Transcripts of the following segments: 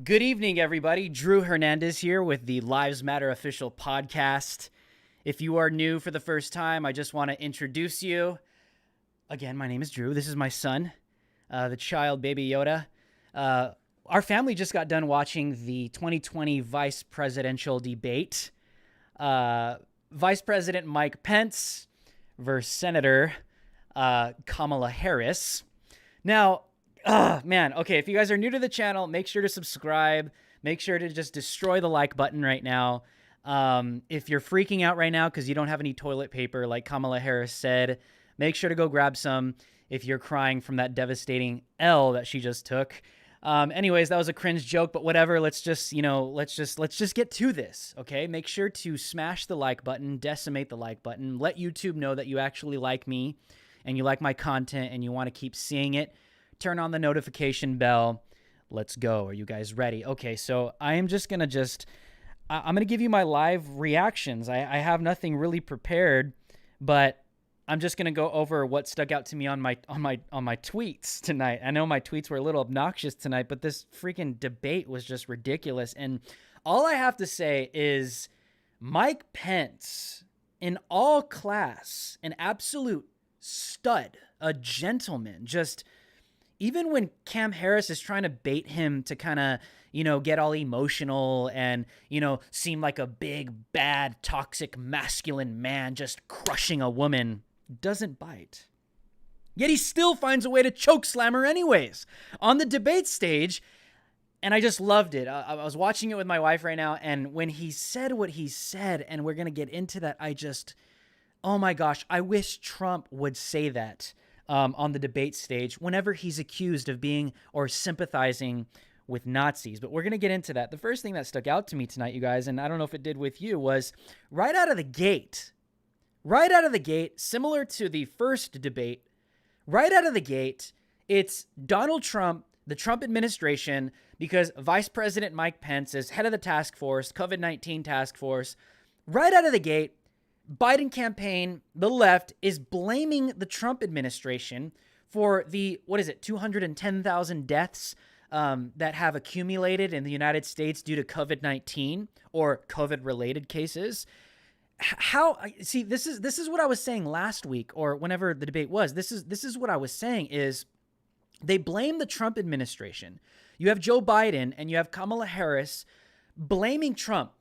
Good evening, everybody. Drew Hernandez here with the Lives Matter official podcast. If you are new for the first time, I just want to introduce you. Again, my name is Drew. This is my son, the child, Baby Yoda. Our family just got done watching the 2020 vice presidential debate. Vice President Mike Pence versus Senator Kamala Harris. Now, man. Okay, if you guys are new to the channel, make sure to subscribe. Make sure to just destroy the like button right now. If you're freaking out right now because you don't have any toilet paper, like Kamala Harris said, make sure to go grab some if you're crying from that devastating L that she just took. Anyways, that was a cringe joke, but whatever. Let's just get to this, okay? Make sure to smash the like button, decimate the like button, let YouTube know that you actually like me and you like my content and you want to keep seeing it. Turn on the notification bell. Let's go. Are you guys ready? Okay, so I am just gonna I'm gonna give you my live reactions. I have nothing really prepared, but I'm just gonna go over what stuck out to me on my tweets tonight. I know my tweets were a little obnoxious tonight, but this freaking debate was just ridiculous. And all I have to say is Mike Pence, in all class, an absolute stud, a gentleman, just. Even when Cam Harris is trying to bait him to kind of, get all emotional and, seem like a big, bad, toxic, masculine man just crushing a woman, doesn't bite. Yet he still finds a way to choke slam her anyways on the debate stage. And I just loved it. I was watching it with my wife right now. And when he said what he said, and we're going to get into that, oh my gosh, I wish Trump would say that. On the debate stage whenever he's accused of being or sympathizing with Nazis. But we're going to get into that. The first thing that stuck out to me tonight, you guys, and I don't know if it did with you, was right out of the gate, similar to the first debate, right out of the gate, it's Donald Trump, the Trump administration, because Vice President Mike Pence is head of the task force, COVID-19 task force. Right out of the gate, Biden campaign, the left, is blaming the Trump administration for the, 210,000 deaths that have accumulated in the United States due to COVID-19 or COVID-related cases. This is what I was saying last week or whenever the debate was. This is what I was saying is They blame the Trump administration. You have Joe Biden and you have Kamala Harris blaming Trump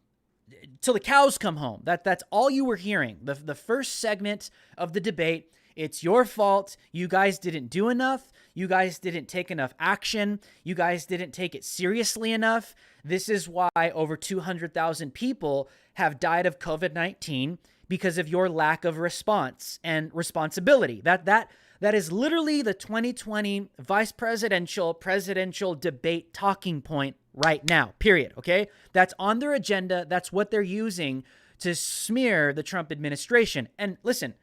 till the cows come home. That's all you were hearing. The first segment of the debate, it's your fault. You guys didn't do enough. You guys didn't take enough action. You guys didn't take it seriously enough. This is why over 200,000 people have died of COVID-19 because of your lack of response and responsibility. That is literally the 2020 presidential debate talking point right now, period, okay? That's on their agenda. That's what they're using to smear the Trump administration. And listen,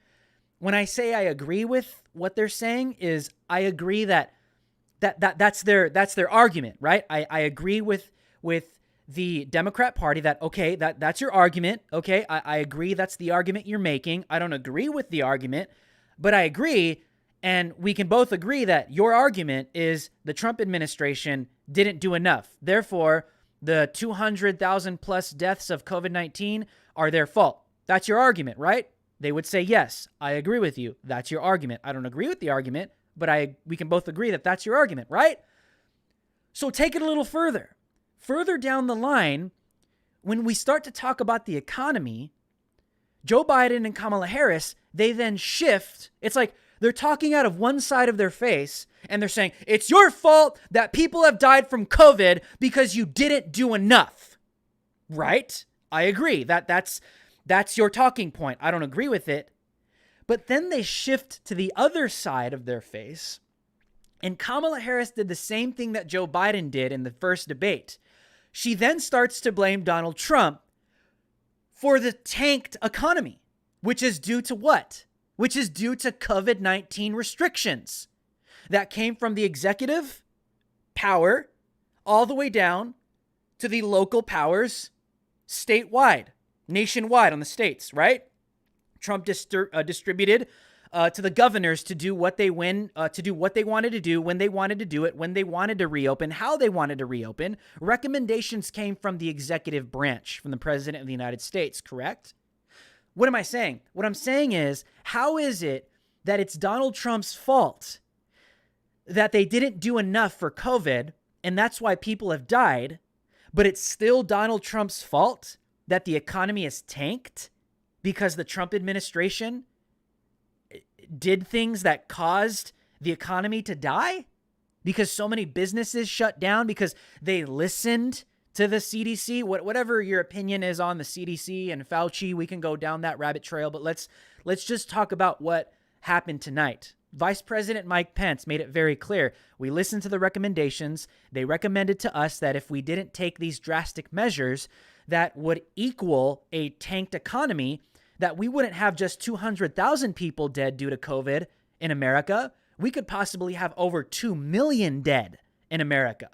when I say I agree with what they're saying is I agree that's their argument, right? I agree with the Democrat Party that, okay, that's your argument, okay? I agree that's the argument you're making. I don't agree with the argument, but I agree. And we can both agree that your argument is the Trump administration didn't do enough. Therefore, the 200,000 plus deaths of COVID-19 are their fault. That's your argument, right? They would say, yes, I agree with you. That's your argument. I don't agree with the argument, but we can both agree that that's your argument, right? So take it a little further. Further down the line, when we start to talk about the economy, Joe Biden and Kamala Harris, they then shift. It's like, they're talking out of one side of their face and they're saying, it's your fault that people have died from COVID because you didn't do enough. Right? I agree. That's your talking point. I don't agree with it. But then they shift to the other side of their face. And Kamala Harris did the same thing that Joe Biden did in the first debate. She then starts to blame Donald Trump for the tanked economy, which is due to what? Which is due to COVID-19 restrictions that came from the executive power all the way down to the local powers statewide, nationwide on the states, right? Trump distributed to the governors to do what they wanted to do, when they wanted to do it, when they wanted to reopen, how they wanted to reopen. Recommendations came from the executive branch, from the president of the United States, correct? What am I saying? What I'm saying is, how is it that it's Donald Trump's fault that they didn't do enough for COVID, and that's why people have died, but it's still Donald Trump's fault that the economy is tanked because the Trump administration did things that caused the economy to die? Because so many businesses shut down because they listened to the CDC, whatever your opinion is on the CDC and Fauci, we can go down that rabbit trail, but let's just talk about what happened tonight. Vice President Mike Pence made it very clear. We listened to the recommendations. They recommended to us that if we didn't take these drastic measures that would equal a tanked economy, that we wouldn't have just 200,000 people dead due to COVID in America. We could possibly have over 2 million dead in America.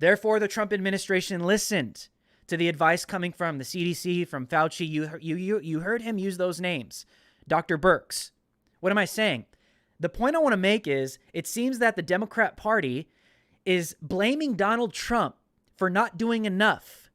Therefore, the Trump administration listened to the advice coming from the CDC, from Fauci. You heard him use those names. Dr. Birx. What am I saying? The point I want to make is it seems that the Democrat Party is blaming Donald Trump for not doing enough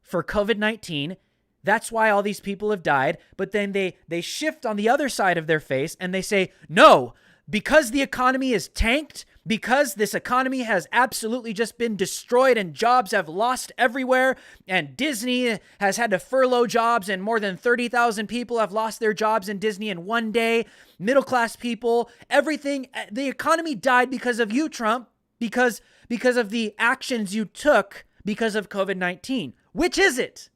for COVID-19. That's why all these people have died. But then they shift on the other side of their face and they say, no, because the economy is tanked, because this economy has absolutely just been destroyed and jobs have lost everywhere, and Disney has had to furlough jobs and more than 30,000 people have lost their jobs in Disney in one day, middle-class people, everything, the economy died because of you, Trump, because of the actions you took because of COVID-19. Which is it?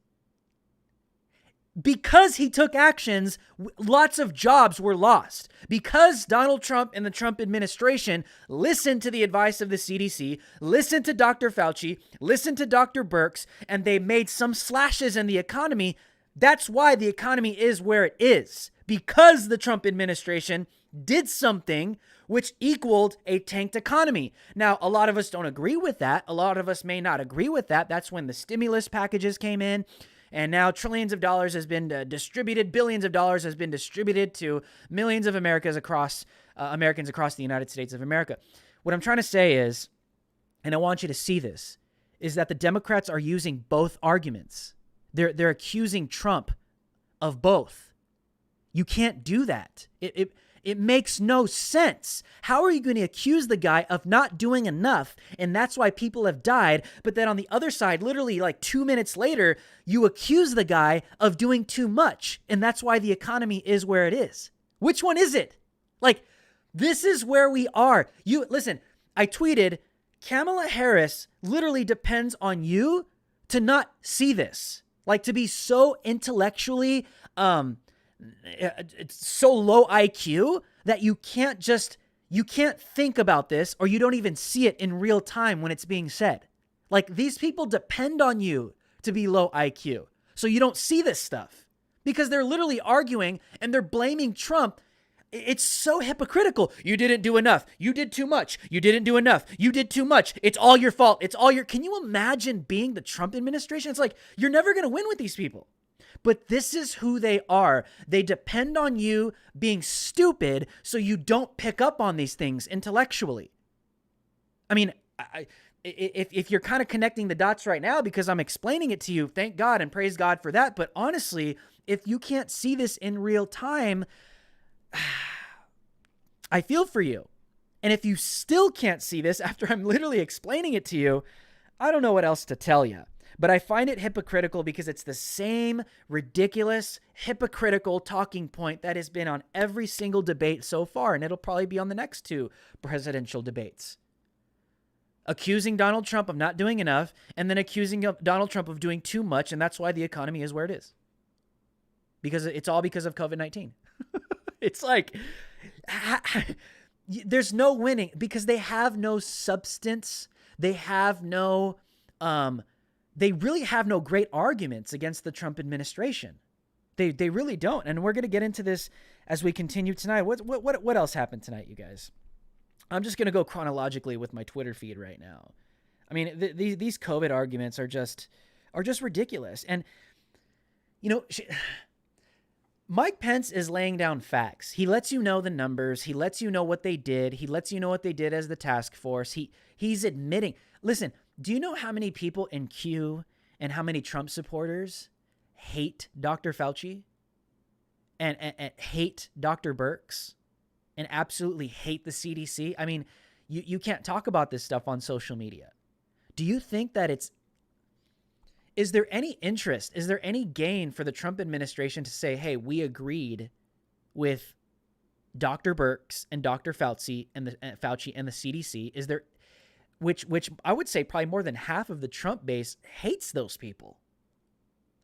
Because he took actions, lots of jobs were lost. Because Donald Trump and the Trump administration listened to the advice of the CDC, listened to Dr. Fauci, listened to Dr. Birx, and they made some slashes in the economy. That's why the economy is where it is. Because the Trump administration did something which equaled a tanked economy. Now, a lot of us don't agree with that. A lot of us may not agree with that. That's when the stimulus packages came in. And now trillions of dollars has been distributed, billions of dollars has been distributed to millions of Americans across the United States of America. What I'm trying to say is, and I want you to see this, is that the Democrats are using both arguments. They're accusing Trump of both. You can't do that. It makes no sense. How are you going to accuse the guy of not doing enough, and that's why people have died, but then on the other side, literally like 2 minutes later, you accuse the guy of doing too much, and that's why the economy is where it is? Which one is it? Like, this is where we are. Listen, I tweeted, Kamala Harris literally depends on you to not see this. Like, to be so intellectually, it's so low IQ that you can't think about this, or you don't even see it in real time when it's being said. Like, these people depend on you to be low IQ. So you don't see this stuff because they're literally arguing and they're blaming Trump. It's so hypocritical. You didn't do enough. You did too much. You didn't do enough. You did too much. It's all your fault. Can you imagine being the Trump administration? It's like, you're never going to win with these people. But this is who they are. They depend on you being stupid so you don't pick up on these things intellectually. I mean, if you're kind of connecting the dots right now because I'm explaining it to you, thank God and praise God for that. But honestly, if you can't see this in real time, I feel for you. And if you still can't see this after I'm literally explaining it to you, I don't know what else to tell you. But I find it hypocritical because it's the same ridiculous, hypocritical talking point that has been on every single debate so far, and it'll probably be on the next 2 presidential debates. Accusing Donald Trump of not doing enough, and then accusing Donald Trump of doing too much, and that's why the economy is where it is. Because it's all because of COVID-19. It's like, there's no winning because they have no substance. They have no, they really have no great arguments against the Trump administration. They really don't. And we're going to get into this as we continue tonight. What else happened tonight, you guys? I'm just going to go chronologically with my Twitter feed right now. I mean, these COVID arguments are just ridiculous. And, you know, Mike Pence is laying down facts. He lets you know the numbers. He lets you know what they did. He lets you know what they did as the task force. He's admitting. Listen, do you know how many people in Q and how many Trump supporters hate Dr. Fauci and hate Dr. Birx and absolutely hate the CDC? I mean, you can't talk about this stuff on social media. Do you think that is there any interest? Is there any gain for the Trump administration to say, hey, we agreed with Dr. Birx and Dr. Fauci and the CDC? Is there, which I would say probably more than half of the Trump base hates those people.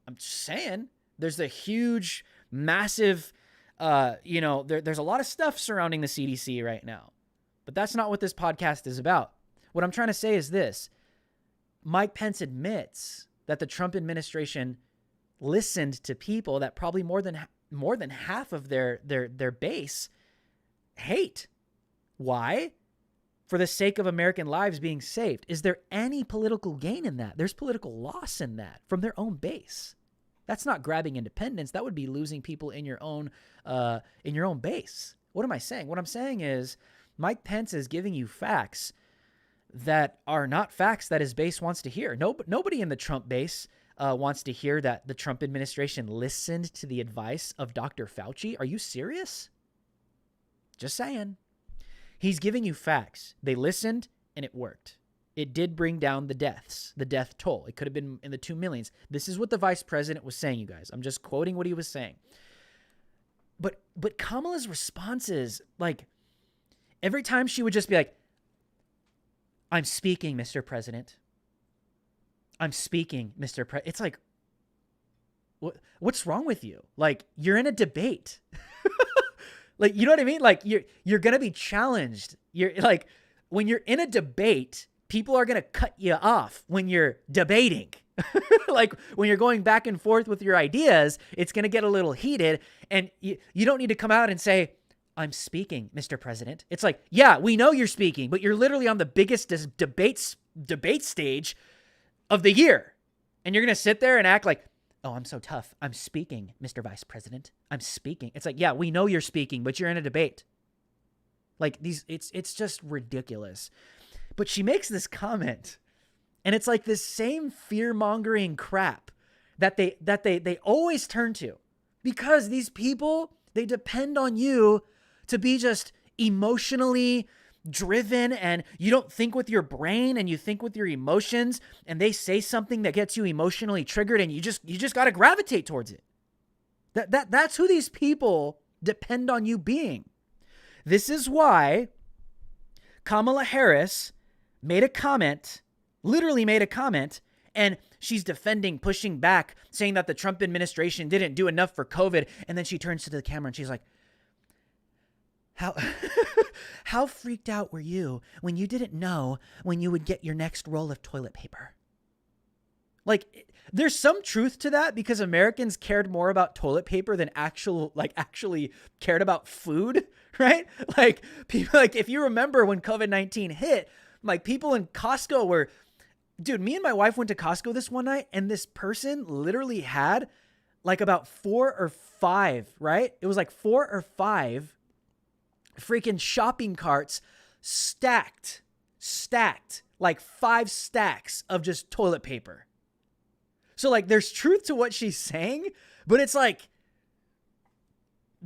I'm just saying there's a huge, massive, there's a lot of stuff surrounding the CDC right now, but that's not what this podcast is about. What I'm trying to say is this. Mike Pence admits that the Trump administration listened to people that probably more than half of their base hate. Why? For the sake of American lives being saved. Is there any political gain in that? There's political loss in that from their own base. That's not grabbing independence. That would be losing people in your own base. What am I saying? What I'm saying is Mike Pence is giving you facts that are not facts that his base wants to hear. Nobody in the Trump base wants to hear that the Trump administration listened to the advice of Dr. Fauci. Are you serious? Just saying. He's giving you facts. They listened and it worked. It did bring down the deaths, the death toll. It could have been in the 2 millions. This is what the vice president was saying, you guys. I'm just quoting what he was saying. But Kamala's responses, like every time she would just be like, I'm speaking, Mr. President. I'm speaking, Mr. President. It's like, what's wrong with you? Like, you're in a debate. Like, you know what I mean? Like, you're going to be challenged. You're like, when you're in a debate, people are going to cut you off when you're debating. Like, when you're going back and forth with your ideas, it's going to get a little heated. And you don't need to come out and say, I'm speaking, Mr. President. It's like, yeah, we know you're speaking, but you're literally on the biggest debate stage of the year. And you're going to sit there and act like, oh, I'm so tough. I'm speaking, Mr. Vice President. I'm speaking. It's like, yeah, we know you're speaking, but you're in a debate. Like it's just ridiculous. But she makes this comment and it's like this same fear-mongering crap that they always turn to because these people, they depend on you to be just emotionally driven, and you don't think with your brain and you think with your emotions, and they say something that gets you emotionally triggered, and you just got to gravitate towards it. That's who these people depend on you being. This is why Kamala Harris literally made a comment, and she's defending, pushing back, saying that the Trump administration didn't do enough for COVID. And then she turns to the camera and she's like, how freaked out were you when you didn't know when you would get your next roll of toilet paper? Like, there's some truth to that, because Americans cared more about toilet paper than actually cared about food, right? Like, people, like, if you remember when COVID-19 hit, like, people in Costco were, dude, me and my wife went to Costco this one night, and this person literally had like about 4 or 5, right? It was like 4 or 5 freaking shopping carts stacked, like 5 stacks of just toilet paper. So, like, there's truth to what she's saying, but it's like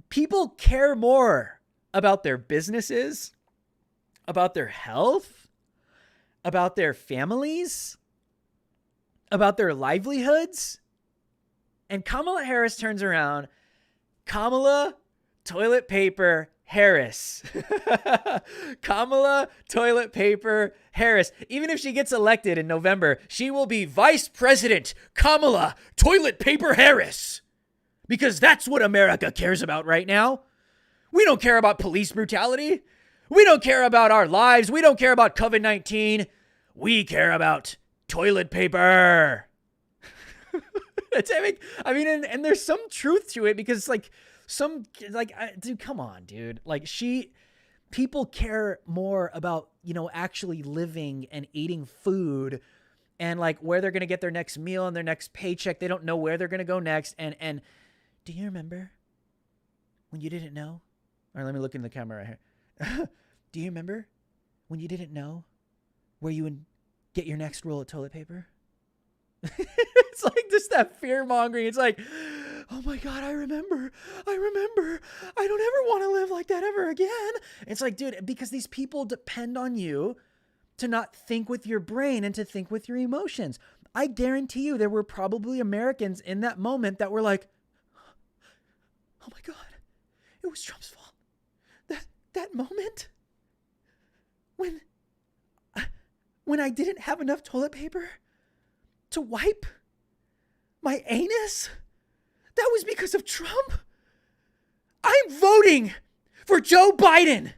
people care more about their businesses, about their health, about their families, about their livelihoods. And Kamala Harris turns around, Kamala Toilet Paper Harris. Kamala Toilet Paper Harris. Even if she gets elected in November, she will be Vice President Kamala Toilet Paper Harris. Because that's what America cares about right now. We don't care about police brutality. We don't care about our lives. We don't care about COVID-19. We care about toilet paper. I mean, and there's some truth to it, because dude, come on, dude. Like, people care more about, actually living and eating food, and like where they're going to get their next meal and their next paycheck. They don't know where they're going to go next. And do you remember when you didn't know? All right, let me look in the camera right here. Do you remember when you didn't know where you would get your next roll of toilet paper? It's like just that fear mongering. It's like, oh my God, I remember. I don't ever want to live like that ever again. It's like, dude, because these people depend on you to not think with your brain and to think with your emotions. I guarantee you there were probably Americans in that moment that were like, oh my God, it was Trump's fault. That moment when I didn't have enough toilet paper to wipe my anus, that was because of Trump. I'm voting for Joe Biden.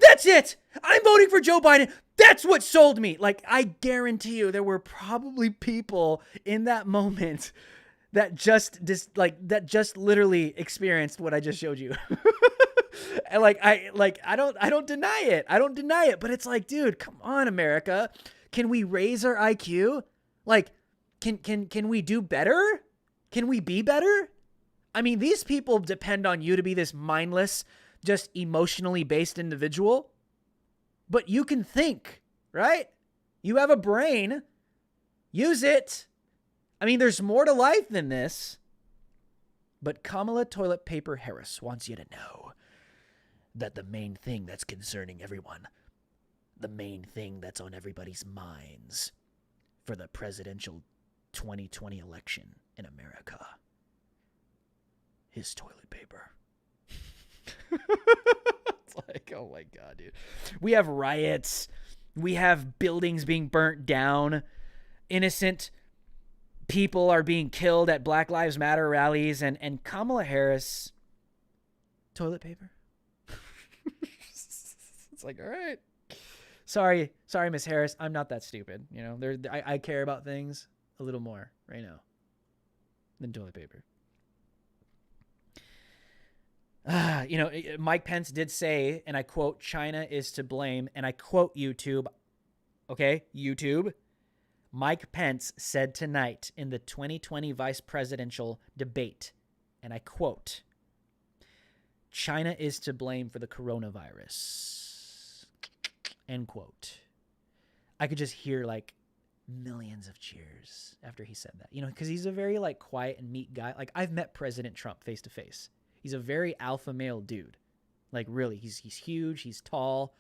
That's it. I'm voting for Joe Biden. That's what sold me. Like, I guarantee you there were probably people in that moment that just literally experienced what I just showed you. And I don't deny it. But it's like, dude, come on, America. Can we raise our IQ? Like, can we do better? Can we be better? I mean, these people depend on you to be this mindless, just emotionally based individual. But you can think, right? You have a brain. Use it. I mean, there's more to life than this. But Kamala Toilet Paper Harris wants you to know that the main thing that's concerning everyone, the main thing that's on everybody's minds for the presidential 2020 election in America is toilet paper. It's like, oh my God, dude. We have riots. We have buildings being burnt down. Innocent people are being killed at Black Lives Matter rallies, and Kamala Harris, toilet paper. It's like, all right. Sorry, Miss Harris. I'm not that stupid. I care about things a little more right now than toilet paper. Mike Pence did say, and I quote, China is to blame, and I quote YouTube. Okay, YouTube. Mike Pence said tonight in the 2020 vice presidential debate, and I quote, China is to blame for the coronavirus. End quote. I could just hear like millions of cheers after he said that, because he's a very like quiet and meek guy. Like, I've met President Trump face to face. He's a very alpha male dude. Like really, he's huge, he's tall,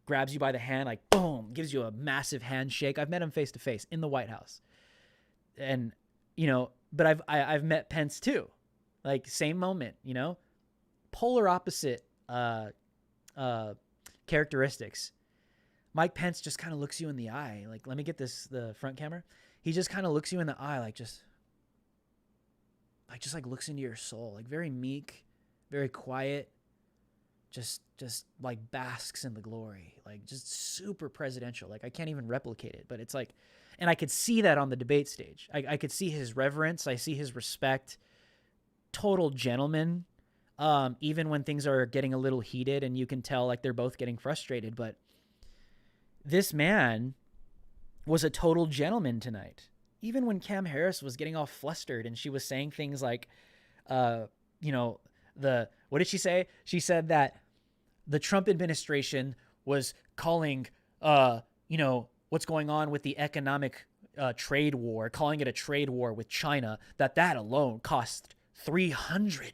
grabs you by the hand, like boom, gives you a massive handshake. I've met him face to face in the White House. And, but I've met Pence too. Like same moment, polar opposite characteristics. Mike Pence just kind of looks you in the eye. Like, let me get the front camera. He just kind of looks you in the eye, just looks into your soul, like very meek, very quiet, just like basks in the glory, like just super presidential. Like I can't even replicate it, but it's like, and I could see that on the debate stage. I could see his reverence. I see his respect. Total gentleman. Even when things are getting a little heated and you can tell like they're both getting frustrated, but this man was a total gentleman tonight. Even when Cam Harris was getting all flustered and she was saying things like, what did she say? She said that the Trump administration was calling, what's going on with the economic trade war, calling it a trade war with China, that alone cost 300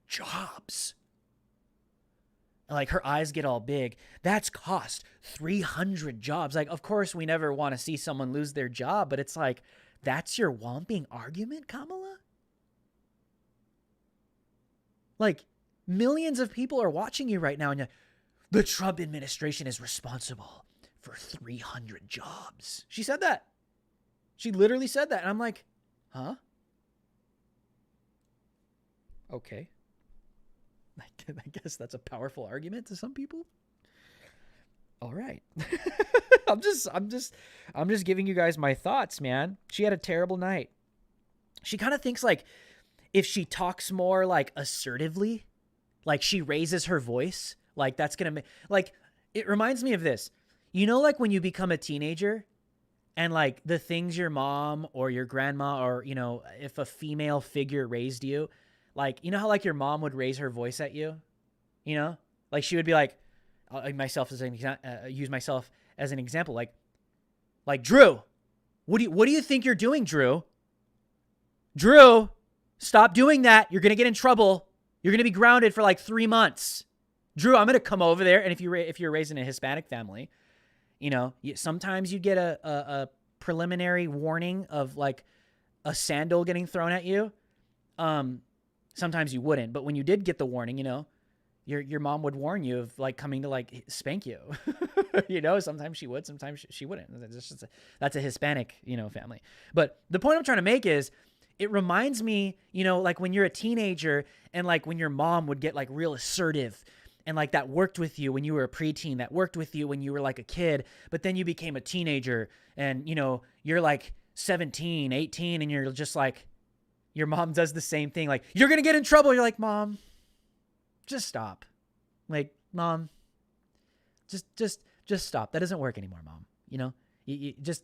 jobs. Like her eyes get all big. That's cost 300 jobs. Like, of course, we never want to see someone lose their job, but it's like, that's your whomping argument, Kamala? Like, millions of people are watching you right now, and the Trump administration is responsible for 300 jobs. She said that. She literally said that. And I'm like, huh? Okay. I guess that's a powerful argument to some people. All right. I'm just giving you guys my thoughts, man. She had a terrible night. She kind of thinks like if she talks more like assertively, like she raises her voice, like that's going to make, like, it reminds me of this. Like when you become a teenager and like the things your mom or your grandma or, if a female figure raised you, like, how like your mom would raise her voice at you, like she would be like, I'll use myself as an example. Like Drew, what do you think you're doing, Drew? Drew, stop doing that. You're going to get in trouble. You're going to be grounded for like 3 months. Drew, I'm going to come over there. And if you're raised in a Hispanic family, sometimes you get a preliminary warning of like a sandal getting thrown at you. Sometimes you wouldn't, but when you did get the warning, your mom would warn you of like coming to like spank you. Sometimes she would, sometimes she wouldn't. That's a Hispanic, family. But the point I'm trying to make is it reminds me, like when you're a teenager and like when your mom would get like real assertive and like that worked with you when you were a preteen, that worked with you when you were like a kid, but then you became a teenager and, you're like 17, 18 and you're just like, your mom does the same thing. Like, you're going to get in trouble. You're like, Mom, just stop. Like, Mom, just stop. That doesn't work anymore, Mom. You just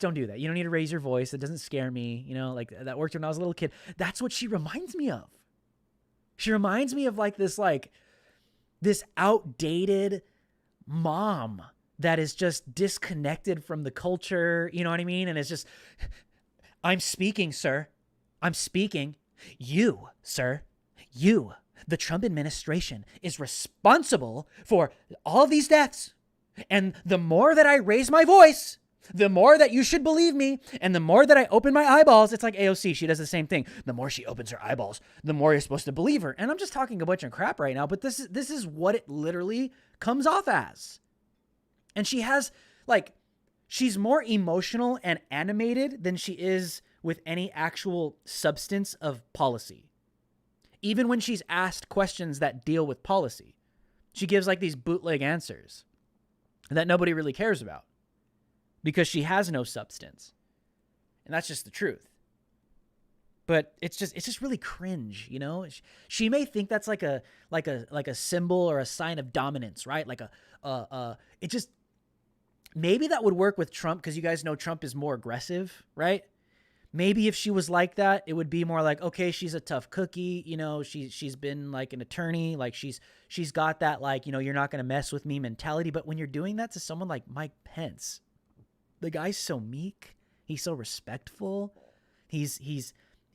don't do that. You don't need to raise your voice. It doesn't scare me. Like that worked when I was a little kid. That's what she reminds me of. She reminds me of like this outdated mom that is just disconnected from the culture. You know what I mean? And it's just, I'm speaking, sir. I'm speaking. You, sir, the Trump administration is responsible for all these deaths. And the more that I raise my voice, the more that you should believe me. And the more that I open my eyeballs, it's like AOC. She does the same thing. The more she opens her eyeballs, the more you're supposed to believe her. And I'm just talking a bunch of crap right now, but this is what it literally comes off as. And she has like, she's more emotional and animated than she is with any actual substance of policy. Even when she's asked questions that deal with policy, she gives like these bootleg answers that nobody really cares about because she has no substance. And that's just the truth. But it's just really cringe, She may think that's like a symbol or a sign of dominance, right? Maybe that would work with Trump because you guys know Trump is more aggressive, right? Maybe if she was like that, it would be more like, okay, she's a tough cookie. She's been like an attorney. Like she's got that, like, you're not going to mess with me mentality. But when you're doing that to someone like Mike Pence, the guy's so meek. He's so respectful. He's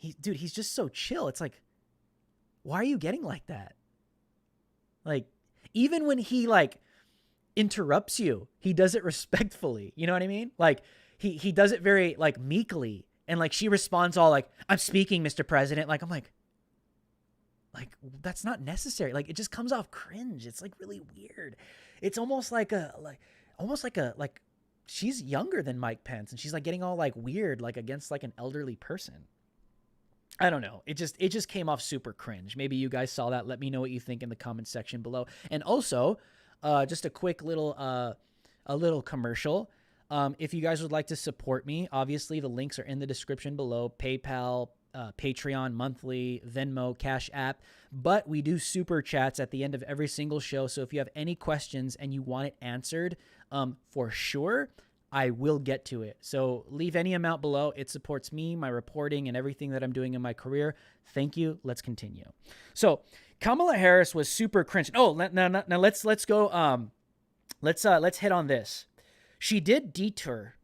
just so chill. It's like, why are you getting like that? Like, Even when he like interrupts you, he does it respectfully. You know what I mean? Like he does it very like meekly, and like she responds all like, "I'm speaking, Mr. President." Like I'm like that's not necessary. Like it just comes off cringe. It's like really weird. It's almost like she's younger than Mike Pence, and she's like getting all like weird, like against like an elderly person. I don't know. It just came off super cringe. Maybe you guys saw that. Let me know what you think in the comment section below. And also, just a quick little commercial. If you guys would like to support me, obviously the links are in the description below. PayPal, Patreon, monthly, Venmo, Cash App. But we do super chats at the end of every single show. So if you have any questions and you want it answered, for sure, I will get to it. So leave any amount below. It supports me, my reporting, and everything that I'm doing in my career. Thank you. Let's continue. So Kamala Harris was super cringe. Oh, now let's go. Let's hit on this. She did detour,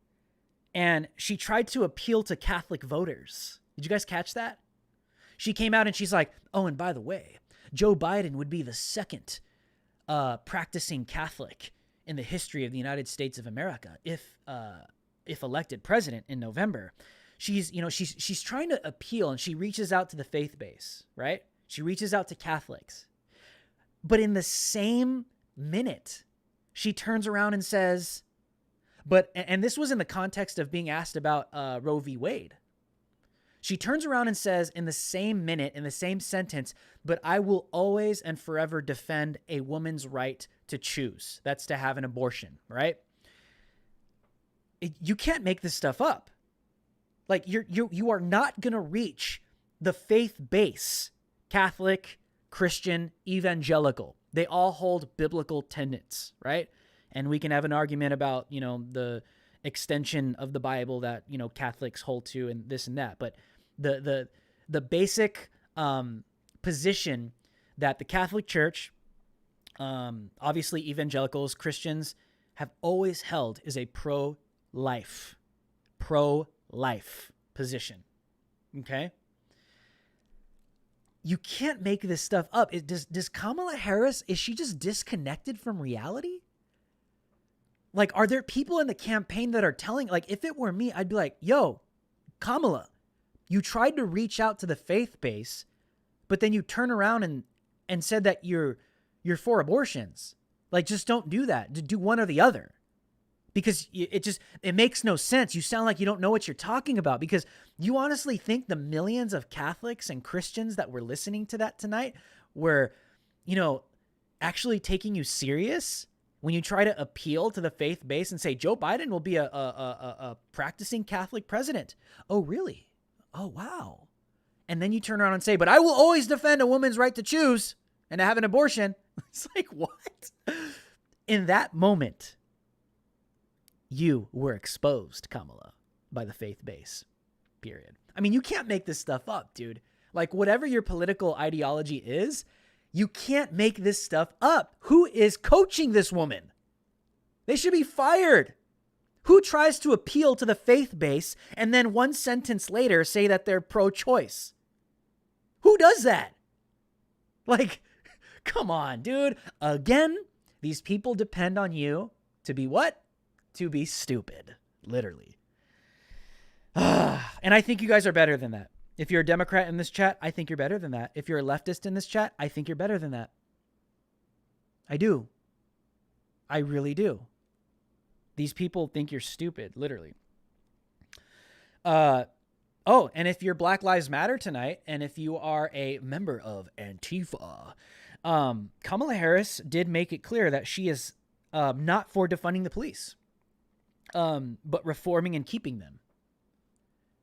and she tried to appeal to Catholic voters. Did you guys catch that? She came out and she's like, "Oh, and by the way, Joe Biden would be the second practicing Catholic in the history of the United States of America if elected president in November." She's trying to appeal, and she reaches out to the faith base, right? She reaches out to Catholics. But in the same minute, she turns around and says, and this was in the context of being asked about Roe v. Wade. She turns around and says in the same minute, in the same sentence, "But I will always and forever defend a woman's right to choose." That's to have an abortion, right? You can't make this stuff up. Like you are not going to reach the faith base, Catholic, Christian, evangelical. They all hold biblical tenets, right? And we can have an argument about, the extension of the Bible that, Catholics hold to and this and that. But the basic position that the Catholic Church, obviously evangelicals, Christians, have always held is a pro-life position. Okay? You can't make this stuff up. Does Kamala Harris, is she just disconnected from reality? Like, are there people in the campaign that are telling, like, if it were me, I'd be like, "Yo, Kamala, you tried to reach out to the faith base, but then you turn around and said that you're for abortions. Like, just don't do that. Do one or the other." Because it makes no sense. You sound like you don't know what you're talking about, because you honestly think the millions of Catholics and Christians that were listening to that tonight were, actually taking you serious when you try to appeal to the faith base and say Joe Biden will be a practicing Catholic president. Oh, really? Oh, wow. And then you turn around and say, "But I will always defend a woman's right to choose and to have an abortion." It's like, what? In that moment, you were exposed, Kamala, by the faith base, period. I mean, you can't make this stuff up, dude. Like, whatever your political ideology is, you can't make this stuff up. Who is coaching this woman? They should be fired. Who tries to appeal to the faith base and then one sentence later say that they're pro-choice? Who does that? Like, come on, dude. Again, these people depend on you to be what? To be stupid, literally. And I think you guys are better than that. If you're a Democrat in this chat, I think you're better than that. If you're a leftist in this chat, I think you're better than that. I do. I really do. These people think you're stupid, literally. And if you're Black Lives Matter tonight, and if you are a member of Antifa, Kamala Harris did make it clear that she is not for defunding the police, but reforming and keeping them.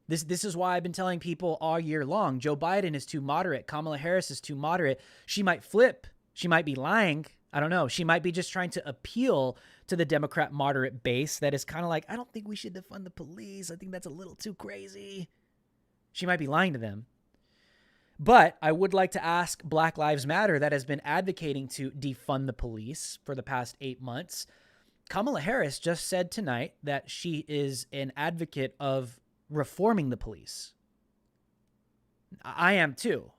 This is why I've been telling people all year long, Joe Biden is too moderate. Kamala Harris is too moderate. She might flip. She might be lying. I don't know. She might be just trying to appeal to the Democrat moderate base that is kind of like, "I don't think we should defund the police. I think that's a little too crazy." She might be lying to them. But I would like to ask Black Lives Matter, that has been advocating to defund the police for the past 8 months. Kamala Harris just said tonight that she is an advocate of reforming the police. I am too.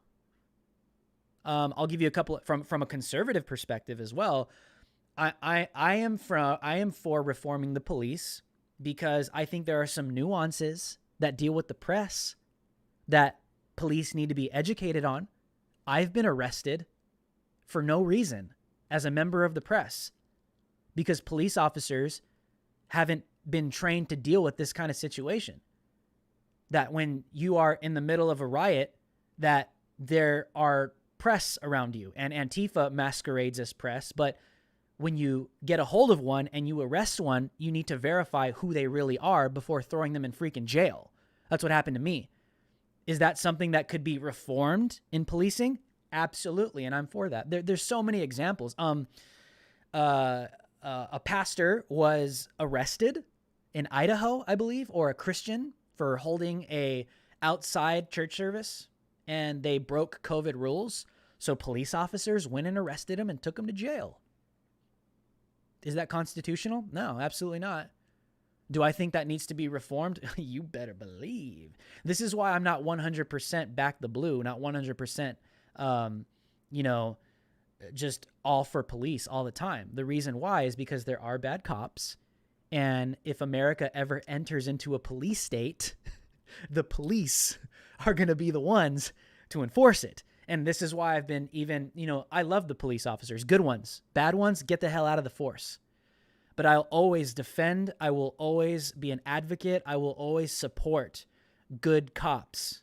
I'll give you a couple from a conservative perspective as well. I am for reforming the police because I think there are some nuances that deal with the press that police need to be educated on. I've been arrested for no reason as a member of the press because police officers haven't been trained to deal with this kind of situation. That when you are in the middle of a riot, that there are press around you, and Antifa masquerades as press, but when you get a hold of one and you arrest one, you need to verify who they really are before throwing them in freaking jail. That's what happened to me. Is that something that could be reformed in policing? Absolutely, and I'm for that. There's so many examples. A pastor was arrested in Idaho, I believe, or a Christian for holding a outside church service, and they broke COVID rules. So police officers went and arrested him and took him to jail. Is that constitutional? No, absolutely not. Do I think that needs to be reformed? You better believe. This is why I'm not 100% back the blue, not 100%, just all for police all the time. The reason why is because there are bad cops. And if America ever enters into a police state, the police are going to be the ones to enforce it. And this is why I've been I love the police officers, good ones, bad ones, get the hell out of the force. But I'll always defend. I will always be an advocate. I will always support good cops,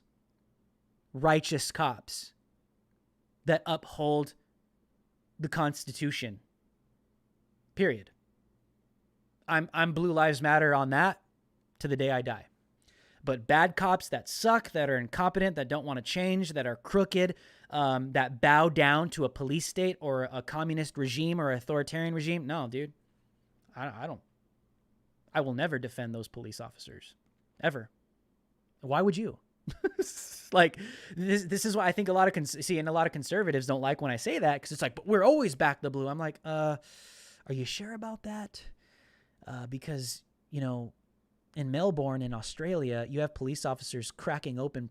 righteous cops that uphold the Constitution, period. I'm Blue Lives Matter on that to the day I die. But bad cops that suck, that are incompetent, that don't want to change, that are crooked, that bow down to a police state or a communist regime or authoritarian regime. No, dude, I will never defend those police officers, ever. Why would you? Like, this is why I think a lot of conservatives don't like when I say that, because it's like, but we're always back the blue. I'm like, are you sure about that? Because, in Melbourne, in Australia, you have police officers cracking open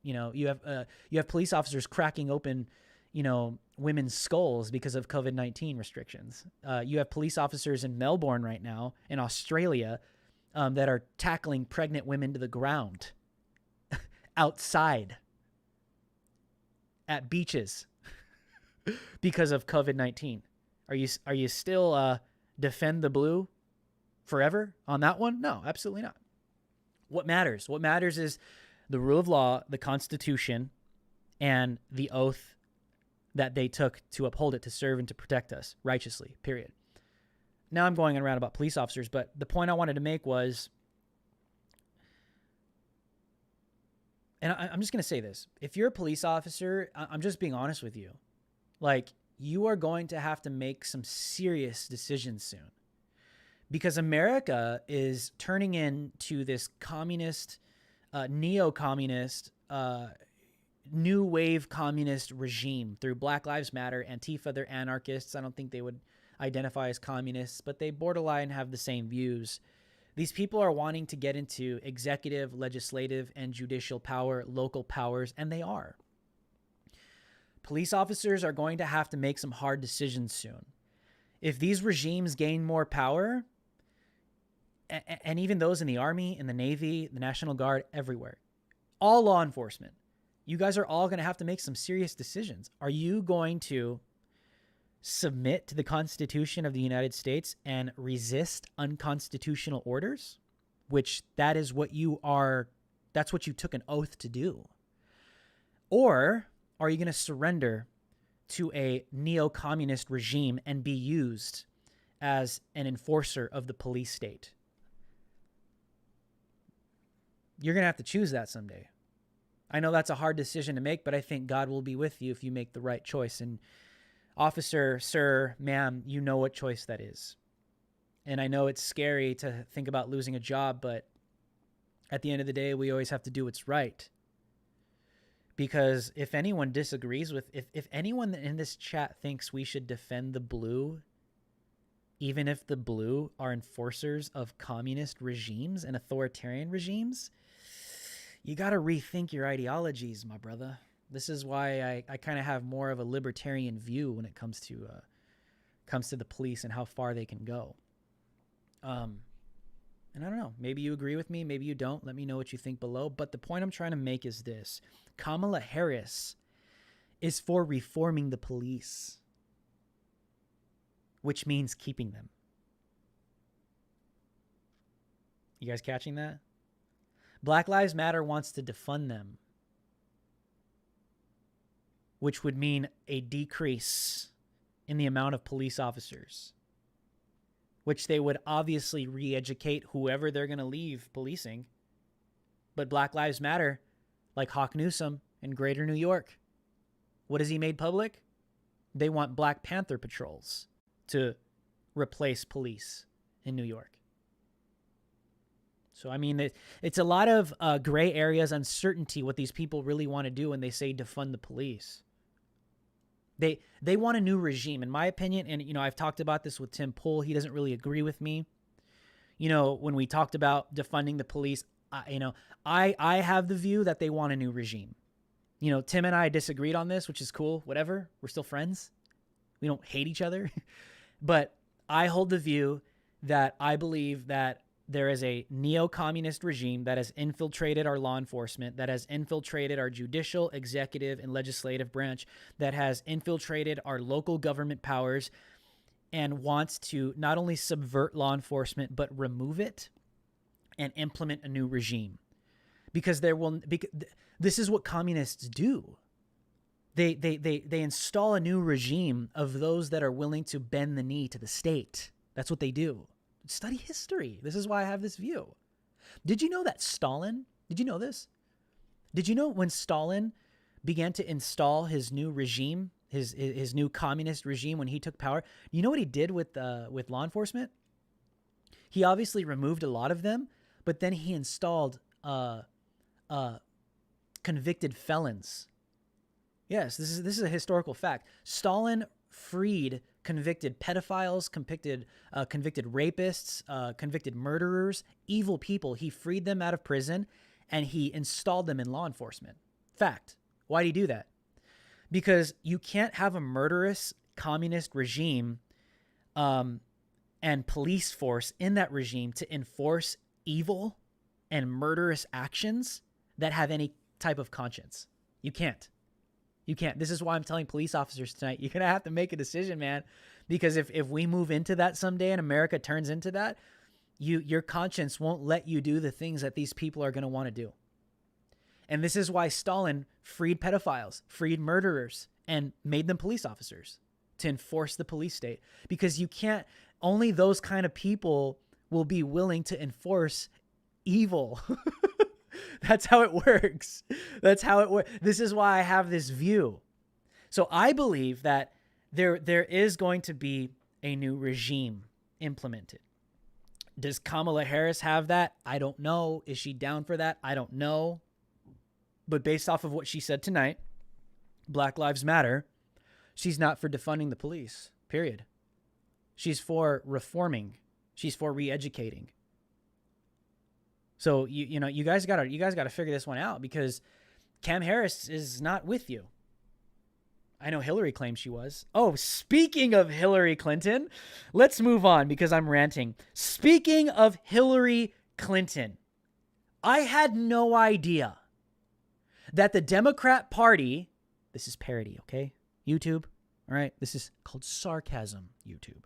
you have police officers cracking open, women's skulls because of COVID-19 restrictions. You have police officers in Melbourne right now, in Australia, that are tackling pregnant women to the ground outside at beaches because of COVID-19. Are you still defend the blue forever on that one? No, absolutely not. What matters? What matters is the rule of law, the Constitution, and the oath that they took to uphold it, to serve and to protect us righteously, period. Now I'm going around about police officers, but the point I wanted to make was, and I'm just going to say this. If you're a police officer, I'm just being honest with you. Like, you are going to have to make some serious decisions soon. Because America is turning into this communist, neo-communist, new wave communist regime through Black Lives Matter. Antifa, they're anarchists. I don't think they would identify as communists, but they borderline have the same views. These people are wanting to get into executive, legislative, and judicial power, local powers, and they are. Police officers are going to have to make some hard decisions soon. If these regimes gain more power, and even those in the Army, in the Navy, the National Guard, everywhere, all law enforcement, you guys are all going to have to make some serious decisions. Are you going to submit to the Constitution of the United States and resist unconstitutional orders, which that's what you took an oath to do? Or are you going to surrender to a neo-communist regime and be used as an enforcer of the police state? You're going to have to choose that someday. I know that's a hard decision to make, but I think God will be with you if you make the right choice. And officer, sir, ma'am, you know what choice that is. And I know it's scary to think about losing a job, but at the end of the day, we always have to do what's right. Because if anyone disagrees with, if anyone in this chat thinks we should defend the blue, even if the blue are enforcers of communist regimes and authoritarian regimes, you got to rethink your ideologies, my brother. This is why I kind of have more of a libertarian view when it comes to the police and how far they can go. And I don't know, maybe you agree with me, maybe you don't. Let me know what you think below. But the point I'm trying to make is this. Kamala Harris is for reforming the police, which means keeping them. You guys catching that? Black Lives Matter wants to defund them, which would mean a decrease in the amount of police officers, which they would obviously re-educate whoever they're going to leave policing. But Black Lives Matter, like Hawk Newsom in Greater New York, what has he made public? They want Black Panther patrols to replace police in New York. So, I mean, it's a lot of gray areas, uncertainty, what these people really want to do when they say defund the police. They want a new regime, in my opinion. And, you know, I've talked about this with Tim Pool. He doesn't really agree with me. You know, when we talked about defunding the police, I have the view that they want a new regime. You know, Tim and I disagreed on this, which is cool. Whatever. We're still friends. We don't hate each other. But I hold the view that I believe that there is a neo-communist regime that has infiltrated our law enforcement, that has infiltrated our judicial, executive, and legislative branch, that has infiltrated our local government powers and wants to not only subvert law enforcement, but remove it and implement a new regime. Because this is what communists do. They install a new regime of those that are willing to bend the knee to the state. That's what they do. Study history. This is why I have this view. Did you know that Stalin, did you know this? Did you know when Stalin began to install his new regime, his new communist regime when he took power, you know what he did with law enforcement? He obviously removed a lot of them, but then he installed convicted felons. Yes, this is a historical fact. Stalin freed convicted pedophiles, convicted rapists, convicted murderers, evil people. He freed them out of prison and he installed them in law enforcement. Fact. Why did he do that? Because you can't have a murderous communist regime and police force in that regime to enforce evil and murderous actions that have any type of conscience. You can't. You can't. This is why I'm telling police officers tonight, you're going to have to make a decision, man. Because if we move into that someday and America turns into that, your conscience won't let you do the things that these people are going to want to do. And this is why Stalin freed pedophiles, freed murderers, and made them police officers to enforce the police state. Because you can't, only those kind of people will be willing to enforce evil. That's how it works. That's how it works. This is why I have this view. So I believe that there is going to be a new regime implemented. Does Kamala Harris have that? I don't know. Is she down for that? I don't know. But based off of what she said tonight, Black Lives Matter, she's not for defunding the police, period. She's for reforming. She's for re-educating. So you guys gotta figure this one out, because Cam Harris is not with you. I know Hillary claims she was. Oh, speaking of Hillary Clinton, let's move on because I'm ranting. Speaking of Hillary Clinton, I had no idea that the Democrat Party, this is parody, okay? YouTube, all right? This is called sarcasm, YouTube.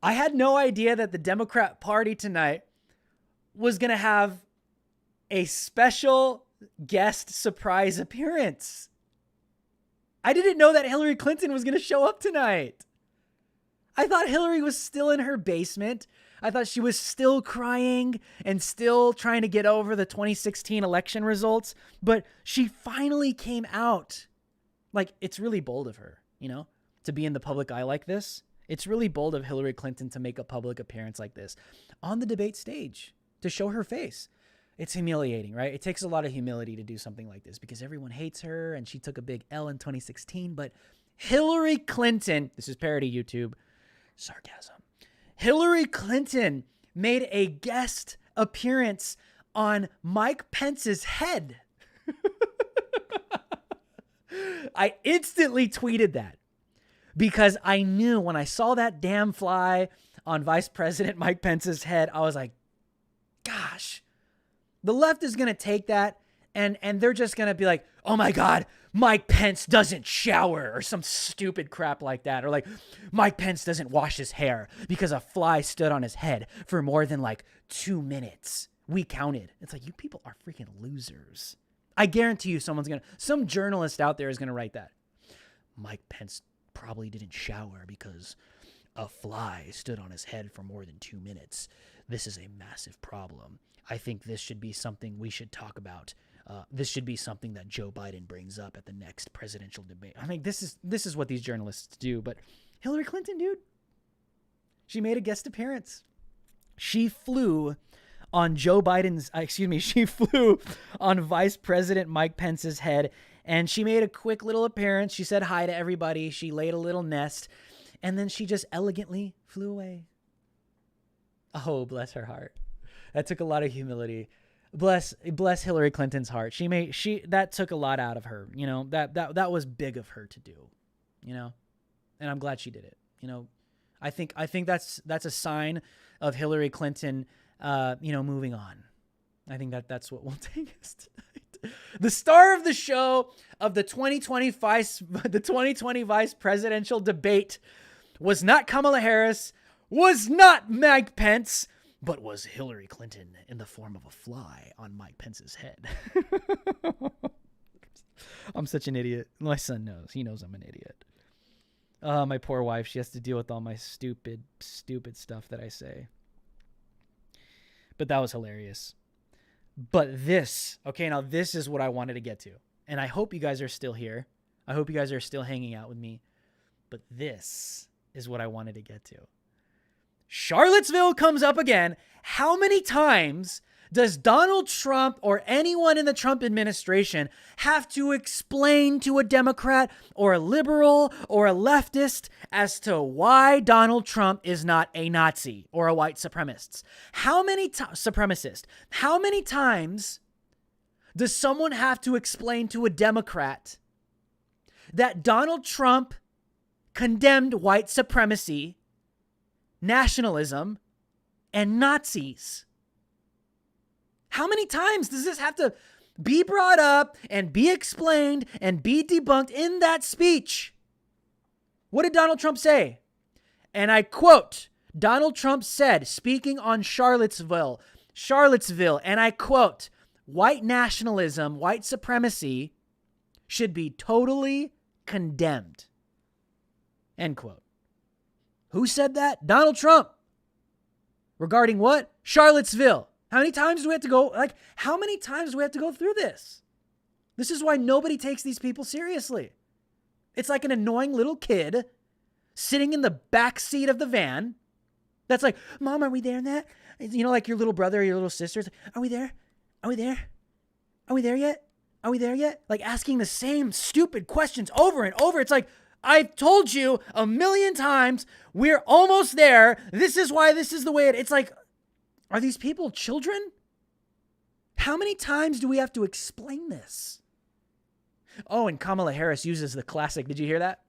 I had no idea that the Democrat Party tonight was going to have a special guest surprise appearance. I didn't know that Hillary Clinton was going to show up tonight. I thought Hillary was still in her basement. I thought she was still crying and still trying to get over the 2016 election results, but she finally came out. Like, it's really bold of her, to be in the public eye like this. It's really bold of Hillary Clinton to make a public appearance like this on the debate stage, to show her face. It's humiliating, right? It takes a lot of humility to do something like this because everyone hates her and she took a big L in 2016. But Hillary Clinton, this is parody YouTube, sarcasm. Hillary Clinton made a guest appearance on Mike Pence's head. I instantly tweeted that because I knew when I saw that damn fly on Vice President Mike Pence's head, I was like, gosh, the left is going to take that and they're just going to be like, oh my God, Mike Pence doesn't shower or some stupid crap like that. Or like Mike Pence doesn't wash his hair because a fly stood on his head for more than like 2 minutes. We counted. It's like, you people are freaking losers. I guarantee you some journalist out there is going to write that. Mike Pence probably didn't shower because a fly stood on his head for more than 2 minutes. This is a massive problem. I think this should be something we should talk about. This should be something that Joe Biden brings up at the next presidential debate. I mean, this is what these journalists do. But Hillary Clinton, dude, she made a guest appearance. She flew on she flew on Vice President Mike Pence's head, and she made a quick little appearance. She said hi to everybody. She laid a little nest, and then she just elegantly flew away. Oh, bless her heart. That took a lot of humility. Bless Hillary Clinton's heart. That took a lot out of her. You know, that was big of her to do, you know, and I'm glad she did it. You know, I think that's a sign of Hillary Clinton, moving on. I think that's what will take us tonight. The star of the show of the 2020 vice presidential debate was not Kamala Harris, was not Mike Pence, but was Hillary Clinton in the form of a fly on Mike Pence's head. I'm such an idiot. My son knows. He knows I'm an idiot. My poor wife, she has to deal with all my stupid stuff that I say. But that was hilarious. But this is what I wanted to get to. And I hope you guys are still here. I hope you guys are still hanging out with me. But this is what I wanted to get to. Charlottesville comes up again. How many times does Donald Trump or anyone in the Trump administration have to explain to a Democrat or a liberal or a leftist as to why Donald Trump is not a Nazi or a white supremacist? How many times does someone have to explain to a Democrat that Donald Trump condemned white supremacy, nationalism, and Nazis? How many times does this have to be brought up and be explained and be debunked in that speech? What did Donald Trump say? And I quote, Donald Trump said, speaking on Charlottesville, and I quote, white nationalism, white supremacy should be totally condemned. End quote. Who said that? Donald Trump. Regarding what? Charlottesville. How many times do we have to go? How many times do we have to go through this? This is why nobody takes these people seriously. It's like an annoying little kid sitting in the back seat of the van. That's like, Mom, are we there in that? You know, like your little brother or your little sister. Are we there? Are we there? Are we there yet? Are we there yet? Like asking the same stupid questions over and over. It's like, I've told you 1,000,000 times, we're almost there. This is why this is the way it's like, are these people children? How many times do we have to explain this? Oh, and Kamala Harris uses the classic, did you hear that?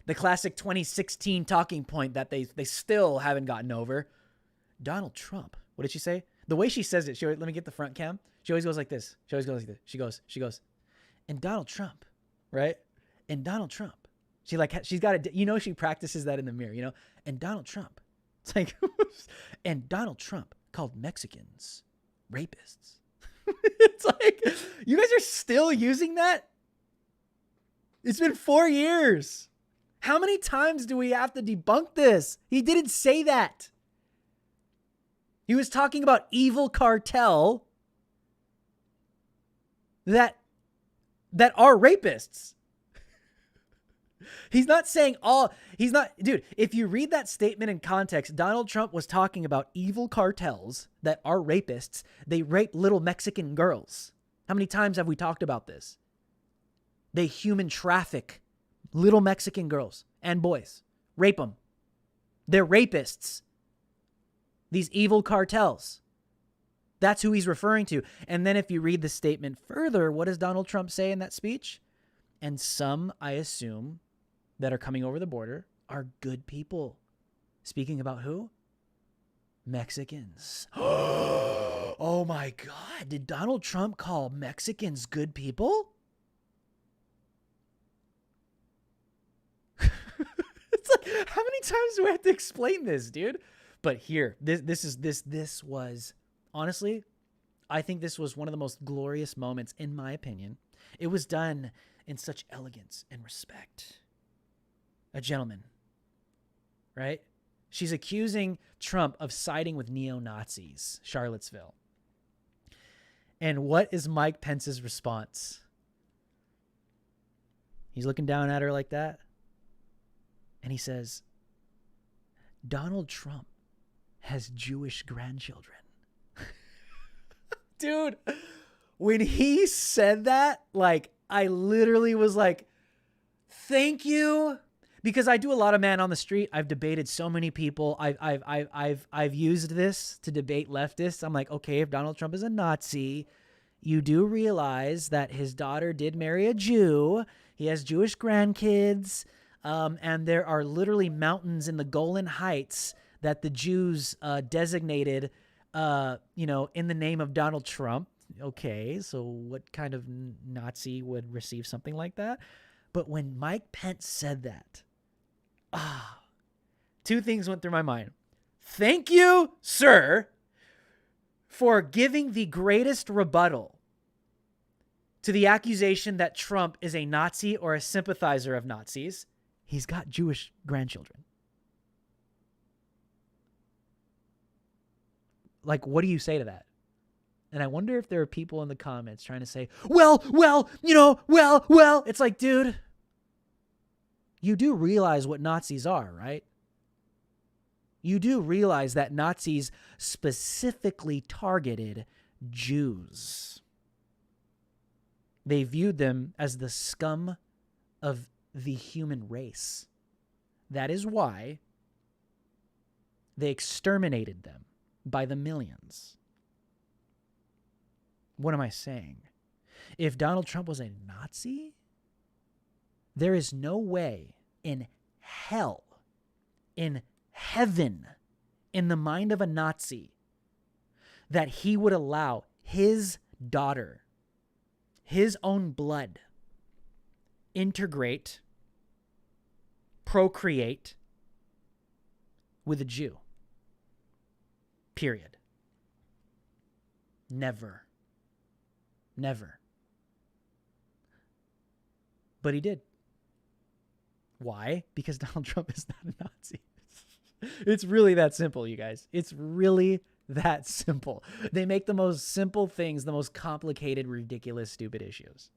The classic 2016 talking point that they still haven't gotten over. Donald Trump. What did she say? The way she says it, let me get the front cam. She always goes like this. She goes, and Donald Trump, right? And Donald Trump. She's got to, she practices that in the mirror, and Donald Trump. It's like, and Donald Trump called Mexicans rapists. It's like, you guys are still using that? It's been 4 years. How many times do we have to debunk this? He didn't say that. He was talking about evil cartel that are rapists. He's not saying dude, if you read that statement in context, Donald Trump was talking about evil cartels that are rapists. They rape little Mexican girls. How many times have we talked about this? They human traffic little Mexican girls and boys. Rape them. They're rapists. These evil cartels. That's who he's referring to. And then if you read the statement further, what does Donald Trump say in that speech? And some, I assume, that are coming over the border are good people. Speaking about who? Mexicans. Oh my God. Did Donald Trump call Mexicans good people? It's like, how many times do I have to explain this, dude? But here, this was, honestly, I think this was one of the most glorious moments, in my opinion. It was done in such elegance and respect. A gentleman, right? She's accusing Trump of siding with neo-Nazis, Charlottesville. And what is Mike Pence's response? He's looking down at her like that. And he says, Donald Trump has Jewish grandchildren. Dude, when he said that, like, I literally was like, thank you. Because I do a lot of man on the street. I've debated so many people. I've used this to debate leftists. I'm like, okay, if Donald Trump is a Nazi, you do realize that his daughter did marry a Jew. He has Jewish grandkids. And there are literally mountains in the Golan Heights that the Jews designated, in the name of Donald Trump. Okay, so what kind of Nazi would receive something like that? But when Mike Pence said that, two things went through my mind. Thank you, sir, for giving the greatest rebuttal to the accusation that Trump is a Nazi or a sympathizer of Nazis. He's got Jewish grandchildren. Like, what do you say to that? And I wonder if there are people in the comments trying to say, well. It's like, dude, you do realize what Nazis are, right? You do realize that Nazis specifically targeted Jews. They viewed them as the scum of the human race. That is why they exterminated them by the millions. What am I saying? If Donald Trump was a Nazi, there is no way in hell, in heaven, in the mind of a Nazi, that he would allow his daughter, his own blood, integrate, procreate with a Jew. Period. Never. Never. But he did. Why? Because Donald Trump is not a Nazi. It's really that simple, you guys. It's really that simple. They make the most simple things the most complicated, ridiculous, stupid issues.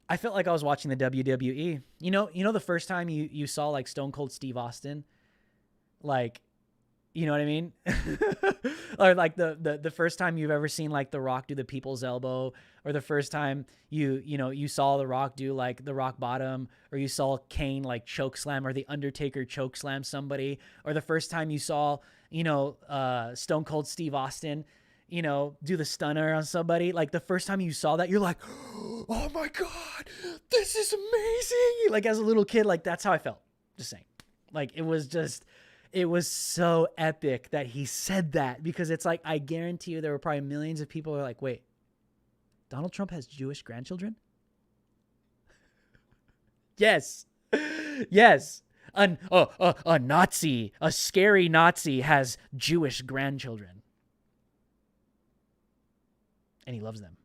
I felt like I was watching the WWE. You know the first time you saw like Stone Cold Steve Austin, like, you know what I mean? Or like the first time you've ever seen like The Rock do the people's elbow, or the first time you saw The Rock do like the rock bottom, or you saw Kane like choke slam, or the Undertaker choke slam somebody, or the first time you saw, Stone Cold Steve Austin, do the stunner on somebody. Like the first time you saw that, you're like, oh my God, this is amazing. Like as a little kid, like that's how I felt. Just saying. Like it was so epic that he said that, because it's like, I guarantee you there were probably millions of people who are like, wait, Donald Trump has Jewish grandchildren? Yes. Yes. A Nazi, a scary Nazi has Jewish grandchildren. And he loves them.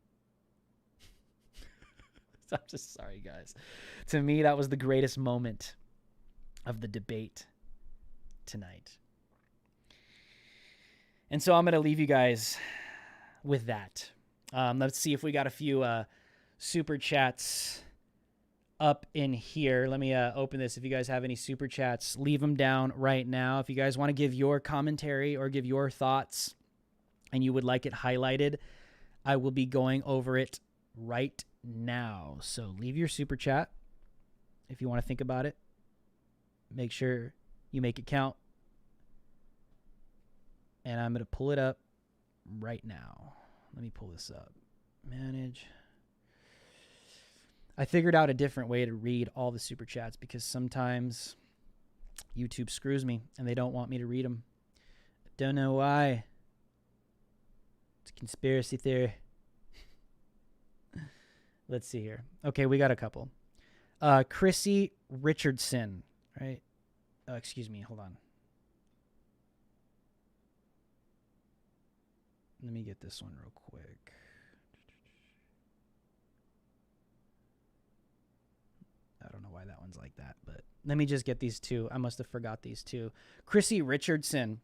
I'm just sorry, guys. To me, that was the greatest moment of the debate tonight. And so I'm going to leave you guys with that. Let's see if we got a few super chats up in here. Let me open this. If you guys have any super chats, leave them down right now. If you guys want to give your commentary or give your thoughts and you would like it highlighted, I will be going over it right now. So leave your super chat if you want to think about it. Make sure you make it count. And I'm going to pull it up right now. Let me pull this up. Manage. I figured out a different way to read all the super chats because sometimes YouTube screws me and they don't want me to read them. I don't know why. It's a conspiracy theory. Let's see here. Okay, we got a couple. Chrissy Richardson, right? Excuse me, hold on. Let me get this one real quick. I don't know why that one's like that, but let me just get these two. I must have forgot these two. Chrissy Richardson,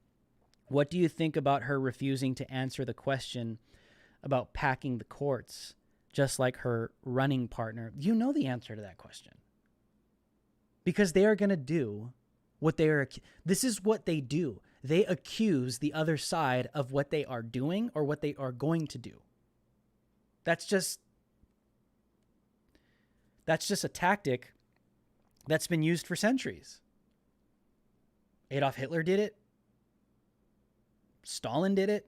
what do you think about her refusing to answer the question about packing the courts, just like her running partner? You know the answer to that question. Because they are going to do what they are. This is what they do. They accuse the other side of what they are doing or what they are going to do. That's just a tactic that's been used for centuries. Adolf Hitler did it. Stalin did it.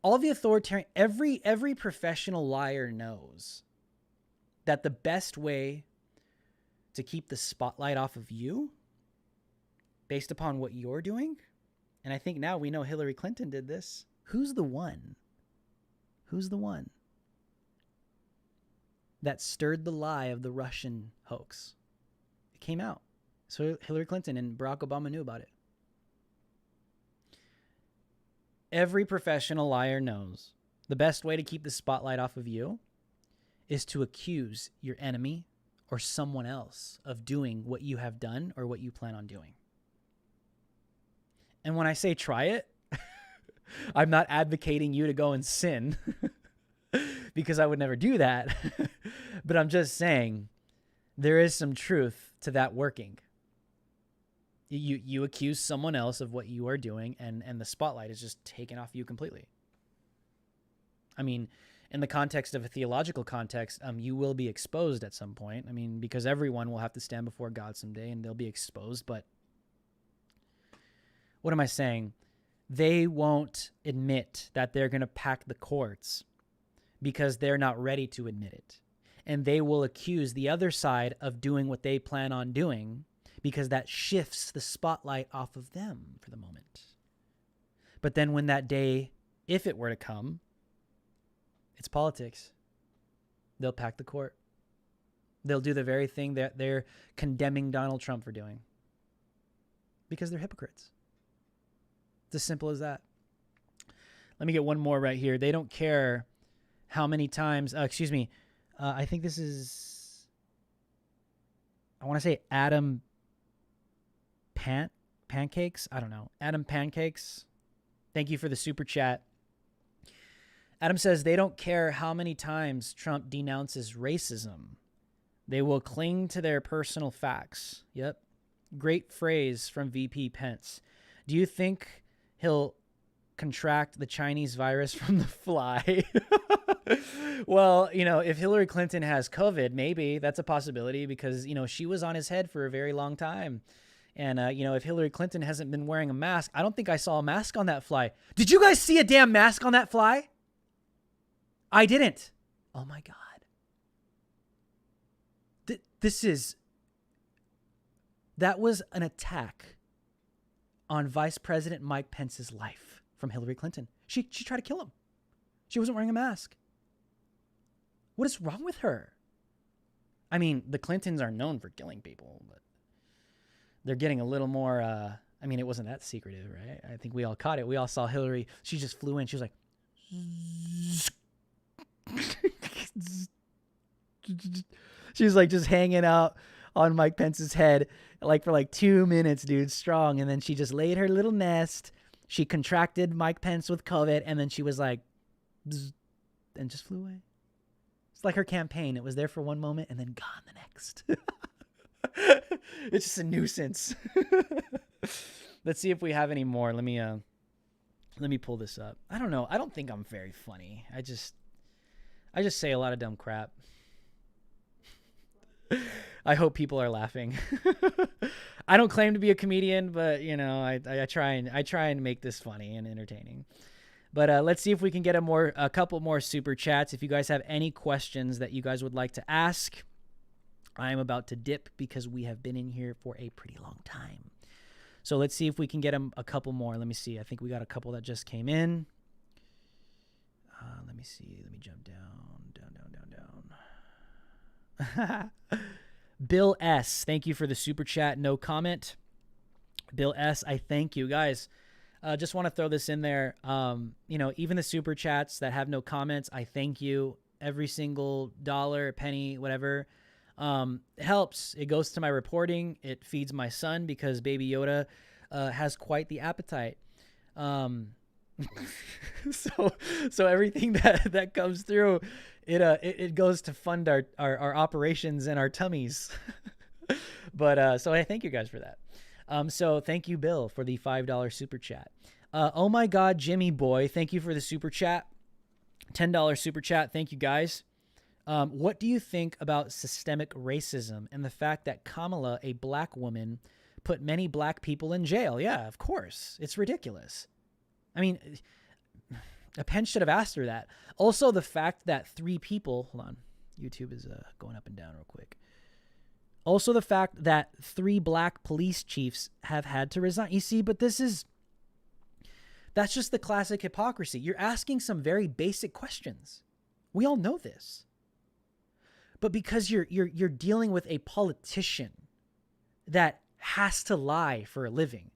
All the authoritarian, every professional liar knows that the best way to keep the spotlight off of you based upon what you're doing, and I think now we know Hillary Clinton did this. Who's the one that stirred the lie of the Russian hoax? It came out. So Hillary Clinton and Barack Obama knew about it. Every professional liar knows the best way to keep the spotlight off of you is to accuse your enemy or someone else of doing what you have done or what you plan on doing. And when I say try it, I'm not advocating you to go and sin because I would never do that. But I'm just saying there is some truth to that working. You accuse someone else of what you are doing, and the spotlight is just taken off you completely. I mean, in the context of a theological context, you will be exposed at some point. I mean, because everyone will have to stand before God someday, and they'll be exposed. But what am I saying? They won't admit that they're going to pack the courts because they're not ready to admit it. And they will accuse the other side of doing what they plan on doing because that shifts the spotlight off of them for the moment. But then when that day, if it were to come, it's politics. They'll pack the court. They'll do the very thing that they're condemning Donald Trump for doing because they're hypocrites. It's as simple as that. Let me get one more right here. They don't care how many times, I think this is, I want to say Adam Pancakes. I don't know. Adam Pancakes. Thank you for the super chat. Adam says they don't care how many times Trump denounces racism. They will cling to their personal facts. Yep. Great phrase from VP Pence. Do you think he'll contract the Chinese virus from the fly? Well, if Hillary Clinton has COVID, maybe that's a possibility because, she was on his head for a very long time. And, if Hillary Clinton hasn't been wearing a mask, I don't think I saw a mask on that fly. Did you guys see a damn mask on that fly? I didn't. Oh my God. That was an attack on Vice President Mike Pence's life from Hillary Clinton. She tried to kill him. She wasn't wearing a mask. What is wrong with her? I mean, the Clintons are known for killing people, but they're getting a little more, it wasn't that secretive, right? I think we all caught it. We all saw Hillary. She just flew in. She was like, she was like just hanging out on Mike Pence's head for 2 minutes, dude, strong. And then she just laid her little nest. She contracted Mike Pence with COVID, and then she was like, and just flew away. It's like her campaign. It was there for one moment and then gone the next. It's just a nuisance. Let's see if we have any more. Let me pull this up. I don't know. I don't think I'm very funny. I just say a lot of dumb crap. I hope people are laughing. I don't claim to be a comedian, but I try and make this funny and entertaining. But let's see if we can get a couple more super chats. If you guys have any questions that you guys would like to ask, I am about to dip because we have been in here for a pretty long time. So let's see if we can get a couple more. Let me see. I think we got a couple that just came in. Let me see. Let me jump down. Bill S., thank you for the super chat. No comment. Bill S., I thank you. Guys, just want to throw this in there. Even the super chats that have no comments, I thank you. Every single dollar, penny, whatever, helps. It goes to my reporting. It feeds my son because Baby Yoda has quite the appetite. So everything that comes through, it goes to fund our operations and our tummies. But so I thank you guys for that. So thank you, Bill, for the $5 super chat. Oh my God, Jimmy boy, thank you for the super chat. $10 super chat. Thank you, guys. What do you think about systemic racism and the fact that Kamala, a black woman, put many black people in jail? Yeah, of course. It's ridiculous. I mean, Pence should have asked her that. Also, the fact that 3 people... Hold on. YouTube is going up and down real quick. Also, the fact that 3 black police chiefs have had to resign. You see, but that's just the classic hypocrisy. You're asking some very basic questions. We all know this. But because you're dealing with a politician that has to lie for a living,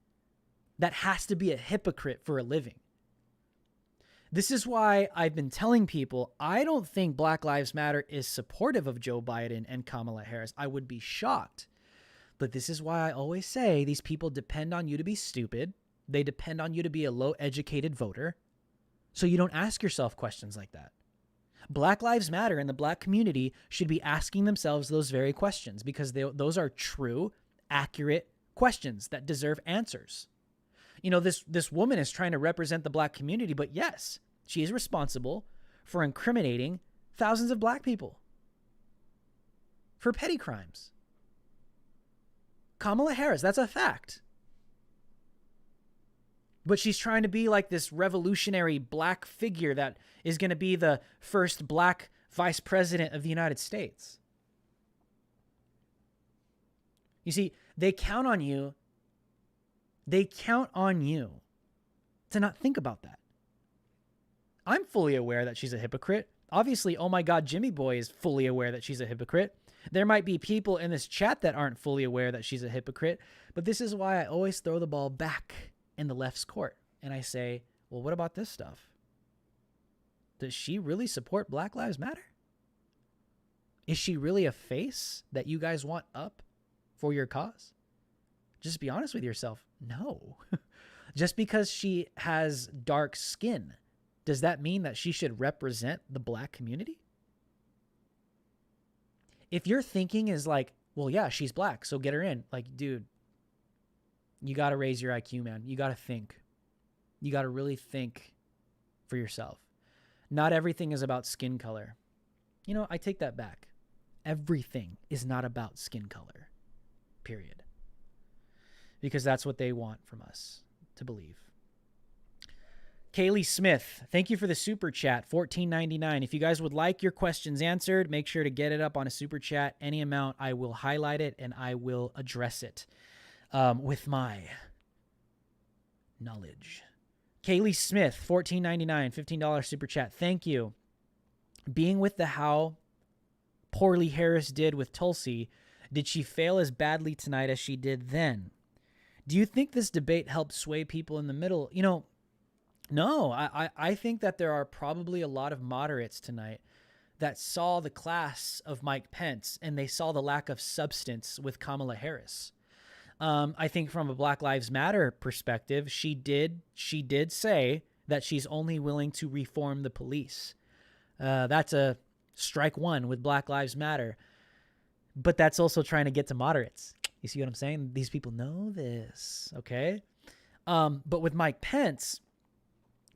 that has to be a hypocrite for a living. This is why I've been telling people I don't think Black Lives Matter is supportive of Joe Biden and Kamala Harris. I would be shocked. But this is why I always say these people depend on you to be stupid. They depend on you to be a low-educated voter. So you don't ask yourself questions like that. Black Lives Matter and the black community should be asking themselves those very questions because those are true, accurate questions that deserve answers. This woman is trying to represent the black community, but yes, she is responsible for incriminating thousands of black people for petty crimes. Kamala Harris, that's a fact. But she's trying to be like this revolutionary black figure that is going to be the first black vice president of the United States. You see, they count on you to not think about that. I'm fully aware that she's a hypocrite. Obviously, oh my God, Jimmy Boy is fully aware that she's a hypocrite. There might be people in this chat that aren't fully aware that she's a hypocrite, but this is why I always throw the ball back in the left's court. And I say, well, what about this stuff? Does she really support Black Lives Matter? Is she really a face that you guys want up for your cause? Just be honest with yourself. No. Just because she has dark skin, does that mean that she should represent the black community? If your thinking is like, well, yeah, she's black, so get her in. Like, dude, you got to raise your IQ, man. You got to think. You got to really think for yourself. Not everything is about skin color. I take that back. Everything is not about skin color. Period. Because that's what they want from us to believe. Kaylee Smith, thank you for the super chat, $14.99. If you guys would like your questions answered, make sure to get it up on a super chat. Any amount, I will highlight it and I will address it with my knowledge. Kaylee Smith, $14.99, $15 super chat. Thank you. Being with the how poorly Harris did with Tulsi, did she fail as badly tonight as she did then? Do you think this debate helped sway people in the middle? No, I think that there are probably a lot of moderates tonight that saw the class of Mike Pence and they saw the lack of substance with Kamala Harris. I think from a Black Lives Matter perspective, she did say that she's only willing to reform the police. That's a strike one with Black Lives Matter. But that's also trying to get to moderates. You see what I'm saying? These people know this, okay? But with Mike Pence,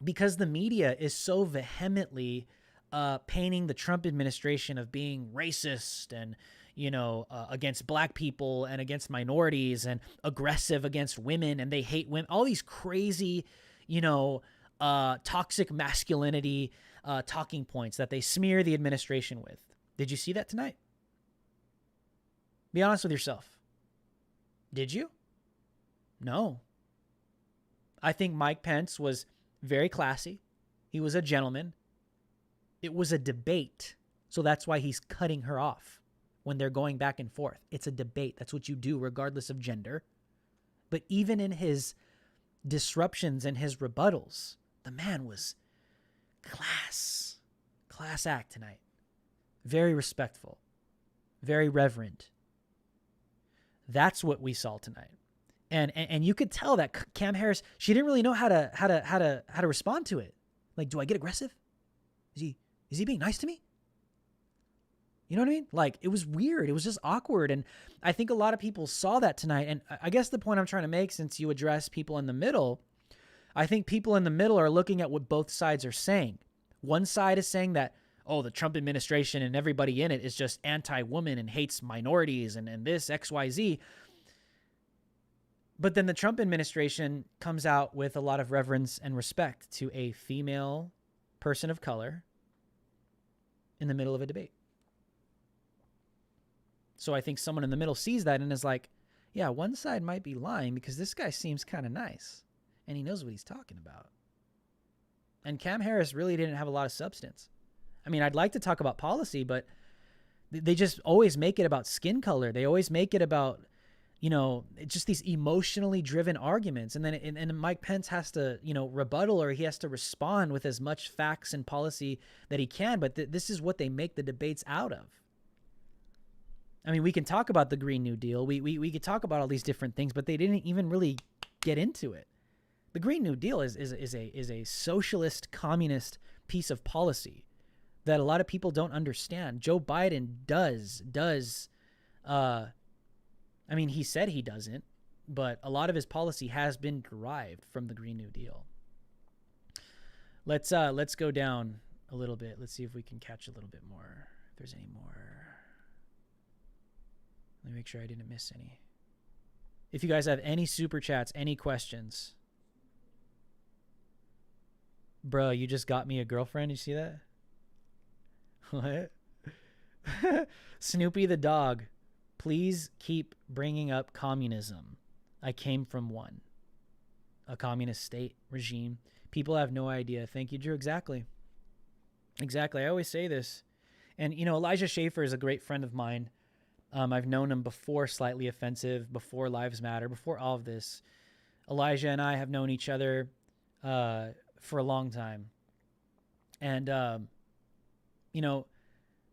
because the media is so vehemently painting the Trump administration of being racist and, against black people and against minorities and aggressive against women and they hate women, all these crazy, toxic masculinity talking points that they smear the administration with. Did you see that tonight? Be honest with yourself. Did you? No. I think Mike Pence was very classy. He was a gentleman. It was a debate. So that's why he's cutting her off when they're going back and forth. It's a debate. That's what you do regardless of gender. But even in his disruptions and his rebuttals, the man was class act tonight. Very respectful, very reverent. That's what we saw tonight. And you could tell that Cam Harris, she didn't really know how to respond to it. Like, do I get aggressive? Is he being nice to me? You know what I mean? Like, it was weird. It was just awkward. And I think a lot of people saw that tonight. And I guess the point I'm trying to make, since you address people in the middle, I think people in the middle are looking at what both sides are saying. One side is saying that, oh, the Trump administration and everybody in it is just anti-woman and hates minorities and this XYZ. But then the Trump administration comes out with a lot of reverence and respect to a female person of color in the middle of a debate. So I think someone in the middle sees that and is like, yeah, one side might be lying because this guy seems kind of nice and he knows what he's talking about. And Cam Harris really didn't have a lot of substance. I mean, I'd like to talk about policy, but they just always make it about skin color. They always make it about, you know, just these emotionally driven arguments. And then and Mike Pence has to, you know, rebuttal, or he has to respond with as much facts and policy that he can. But this is what they make the debates out of. I mean, we can talk about the Green New Deal. We could talk about all these different things, but they didn't even really get into it. The Green New Deal is a socialist, communist piece of policy that a lot of people don't understand. Joe Biden does. I mean, he said he doesn't, but a lot of his policy has been derived from the Green New Deal. Let's go down a little bit. Let's see if we can catch a little bit more. If there's any more. Let me make sure I didn't miss any. If you guys have any super chats, any questions. Bruh, you just got me a girlfriend. You see that? What? Snoopy the dog. Please keep bringing up communism. I came from one. A communist state regime. People have no idea. Thank you, Drew. Exactly. I always say this. And, you know, Elijah Schaffer is a great friend of mine. I've known him before Slightly Offensive, before Lives Matter, before all of this. Elijah and I have known each other for a long time. And, you know,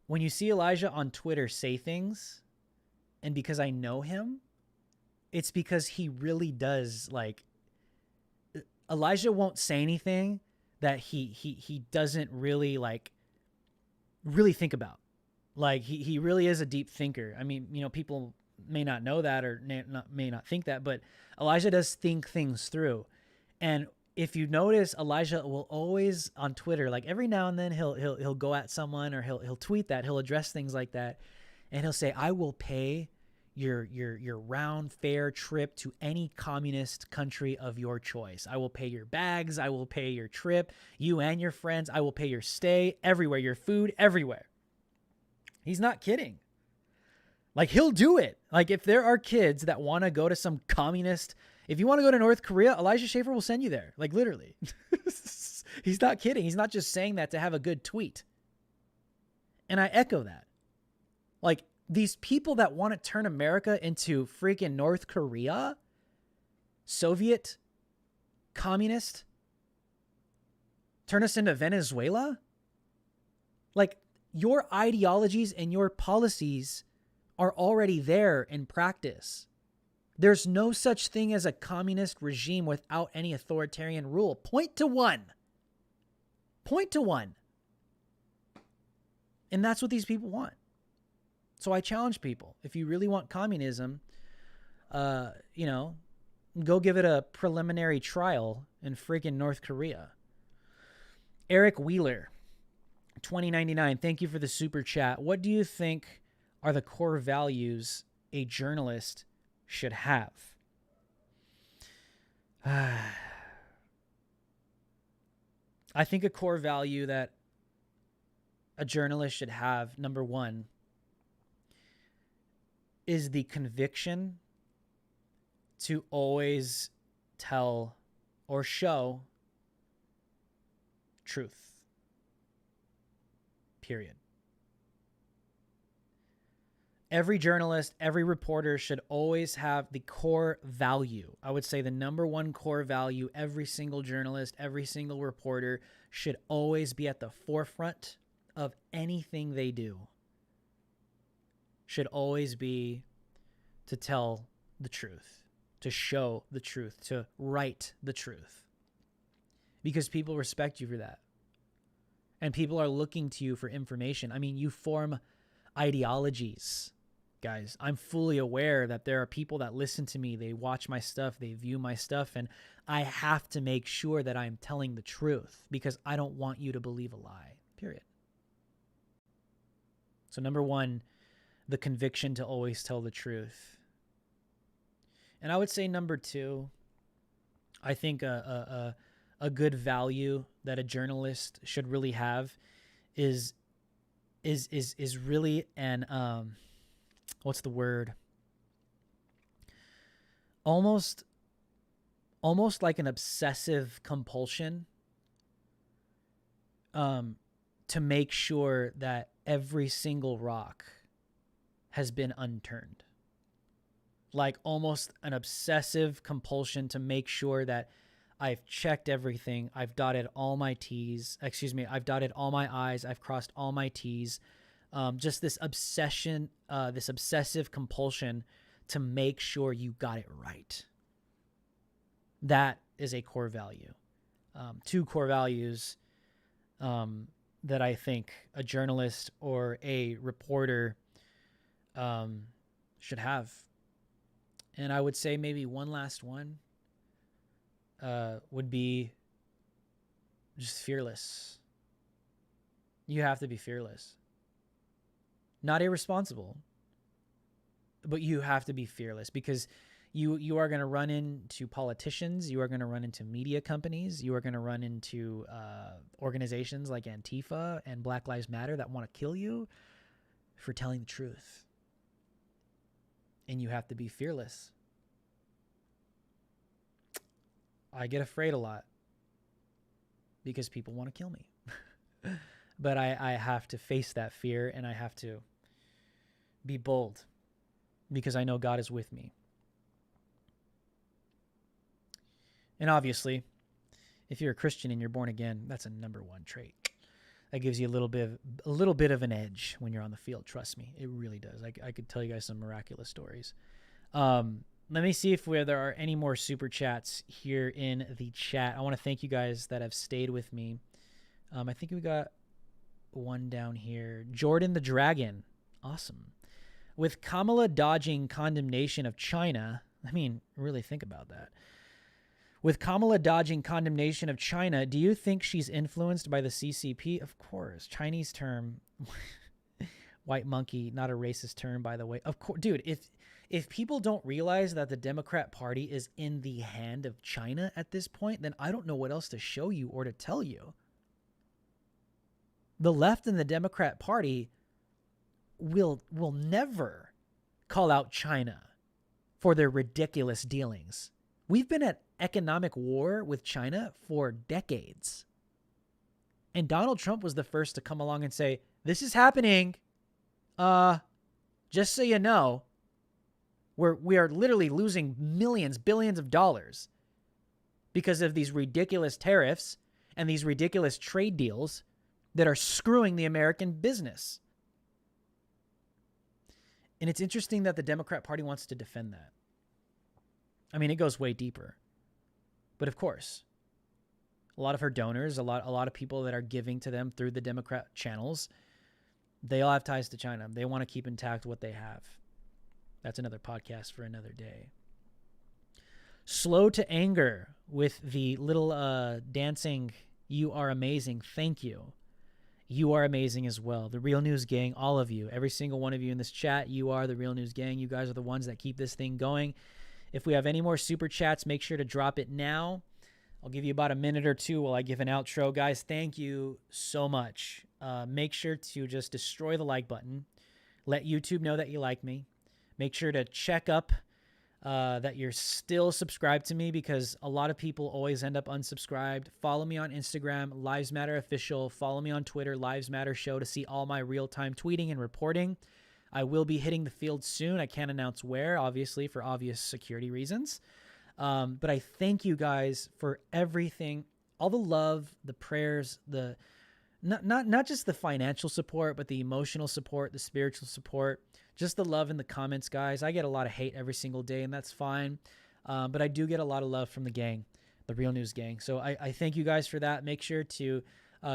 when you see Elijah on Twitter say things, and because I know him, it's because he really does, like, Elijah won't say anything that he doesn't really, like, really think about. Like, he really is a deep thinker. I mean, you know, people may not know that or may not think that, but Elijah does think things through. And if you notice, Elijah will always on Twitter, like every now and then he'll go at someone, or he'll tweet that, he'll address things like that, and he'll say, "I will pay your round fare trip to any communist country of your choice. I will pay your bags, I will pay your trip, you and your friends, I will pay your stay everywhere, your food everywhere." He's not kidding. Like, he'll do it. Like, if there are kids that want to go to some communist, if you want to go to North Korea, Elijah Schaffer will send you there. Like, literally. He's not kidding. He's not just saying that to have a good tweet. And I echo that. Like, these people that want to turn America into freaking North Korea, Soviet, communist, turn us into Venezuela. Like, your ideologies and your policies are already there in practice. There's no such thing as a communist regime without any authoritarian rule. Point to one. And that's what these people want. So I challenge people, if you really want communism, you know, go give it a preliminary trial in freaking North Korea. Eric Wheeler, 2099, thank you for the super chat. What do you think are the core values a journalist should have? I think a core value that a journalist should have, number one, is the conviction to always tell or show truth. Period. Every journalist, every reporter should always have the core value. I would say the number one core value, every single journalist, every single reporter should always be at the forefront of anything they do. Should always be to tell the truth, to show the truth, to write the truth. Because people respect you for that. And people are looking to you for information. I mean, you form ideologies, guys. I'm fully aware that there are people that listen to me, they watch my stuff, they view my stuff, and I have to make sure that I'm telling the truth because I don't want you to believe a lie, period. So number one, the conviction to always tell the truth. And I would say number two, I think a good value that a journalist should really have is really an what's the word? Almost like an obsessive compulsion to make sure that every single rock has been unturned. Like almost an obsessive compulsion to make sure that I've checked everything. I've dotted all my T's. I've dotted all my I's. I've crossed all my T's. Just this obsession, this obsessive compulsion to make sure you got it right. That is a core value. Two core values that I think a journalist or a reporter should have. And I would say maybe one last one would be just fearless. You have to be fearless. Not irresponsible, but you have to be fearless because you are going to run into politicians. You are going to run into media companies. You are going to run into organizations like Antifa and Black Lives Matter that want to kill you for telling the truth. And you have to be fearless. I get afraid a lot because people want to kill me. But I have to face that fear and I have to be bold because I know God is with me. And obviously, if you're a Christian and you're born again, that's a number one trait. That gives you a little bit of an edge when you're on the field. Trust me, it really does. I could tell you guys some miraculous stories. Let me see if there are any more super chats here in the chat. I want to thank you guys that have stayed with me. I think we got one down here. Jordan the Dragon. Awesome. With Kamala dodging condemnation of China, I mean, really think about that. With Kamala dodging condemnation of China, do you think she's influenced by the CCP? Of course. Chinese term. White monkey, not a racist term, by the way. Of course. Dude, if people don't realize that the Democrat Party is in the hand of China at this point, then I don't know what else to show you or to tell you. The left and the Democrat Party will never call out China for their ridiculous dealings. We've been at economic war with China for decades. And Donald Trump was the first to come along and say, this is happening. Just so you know, we are literally losing millions, billions of dollars because of these ridiculous tariffs and these ridiculous trade deals that are screwing the American business. And it's interesting that the Democrat Party wants to defend that. I mean, it goes way deeper. But of course, a lot of her donors, a lot of people that are giving to them through the Democrat channels, they all have ties to China. They want to keep intact what they have. That's another podcast for another day. Slow to anger with the little dancing. You are amazing. Thank you. You are amazing as well. The Real News Gang, all of you, every single one of you in this chat, you are the Real News Gang. You guys are the ones that keep this thing going. If we have any more super chats, make sure to drop it now. I'll give you about a minute or two while I give an outro. Guys, thank you so much. Make sure to just destroy the like button. Let YouTube know that you like me. Make sure to check up that you're still subscribed to me, because a lot of people always end up unsubscribed. Follow me on Instagram, Lives Matter Official. Follow me on Twitter, Lives Matter Show, to see all my real-time tweeting and reporting. I will be hitting the field soon. I can't announce where, obviously, for obvious security reasons. But I thank you guys for everything, all the love, the prayers, the not just the financial support, but the emotional support, the spiritual support, just the love in the comments, guys. I get a lot of hate every single day, and that's fine. But I do get a lot of love from the gang, the Real News gang. So I thank you guys for that. Make sure to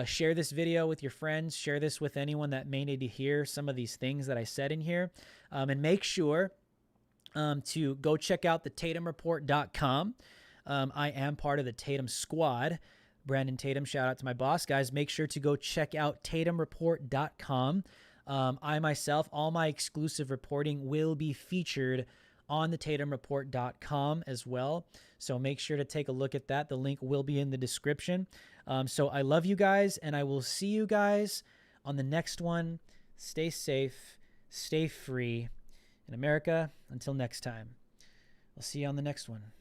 share this video with your friends. Share this with anyone that may need to hear some of these things that I said in here. And make sure to go check out the TATUMreport.com. I am part of the Tatum squad. Brandon Tatum, shout out to my boss. Guys, make sure to go check out TATUMreport.com. I myself, all my exclusive reporting will be featured on the TATUMreport.com as well. So make sure to take a look at that. The link will be in the description. So I love you guys, and I will see you guys on the next one. Stay safe, stay free. In America, until next time, I'll see you on the next one.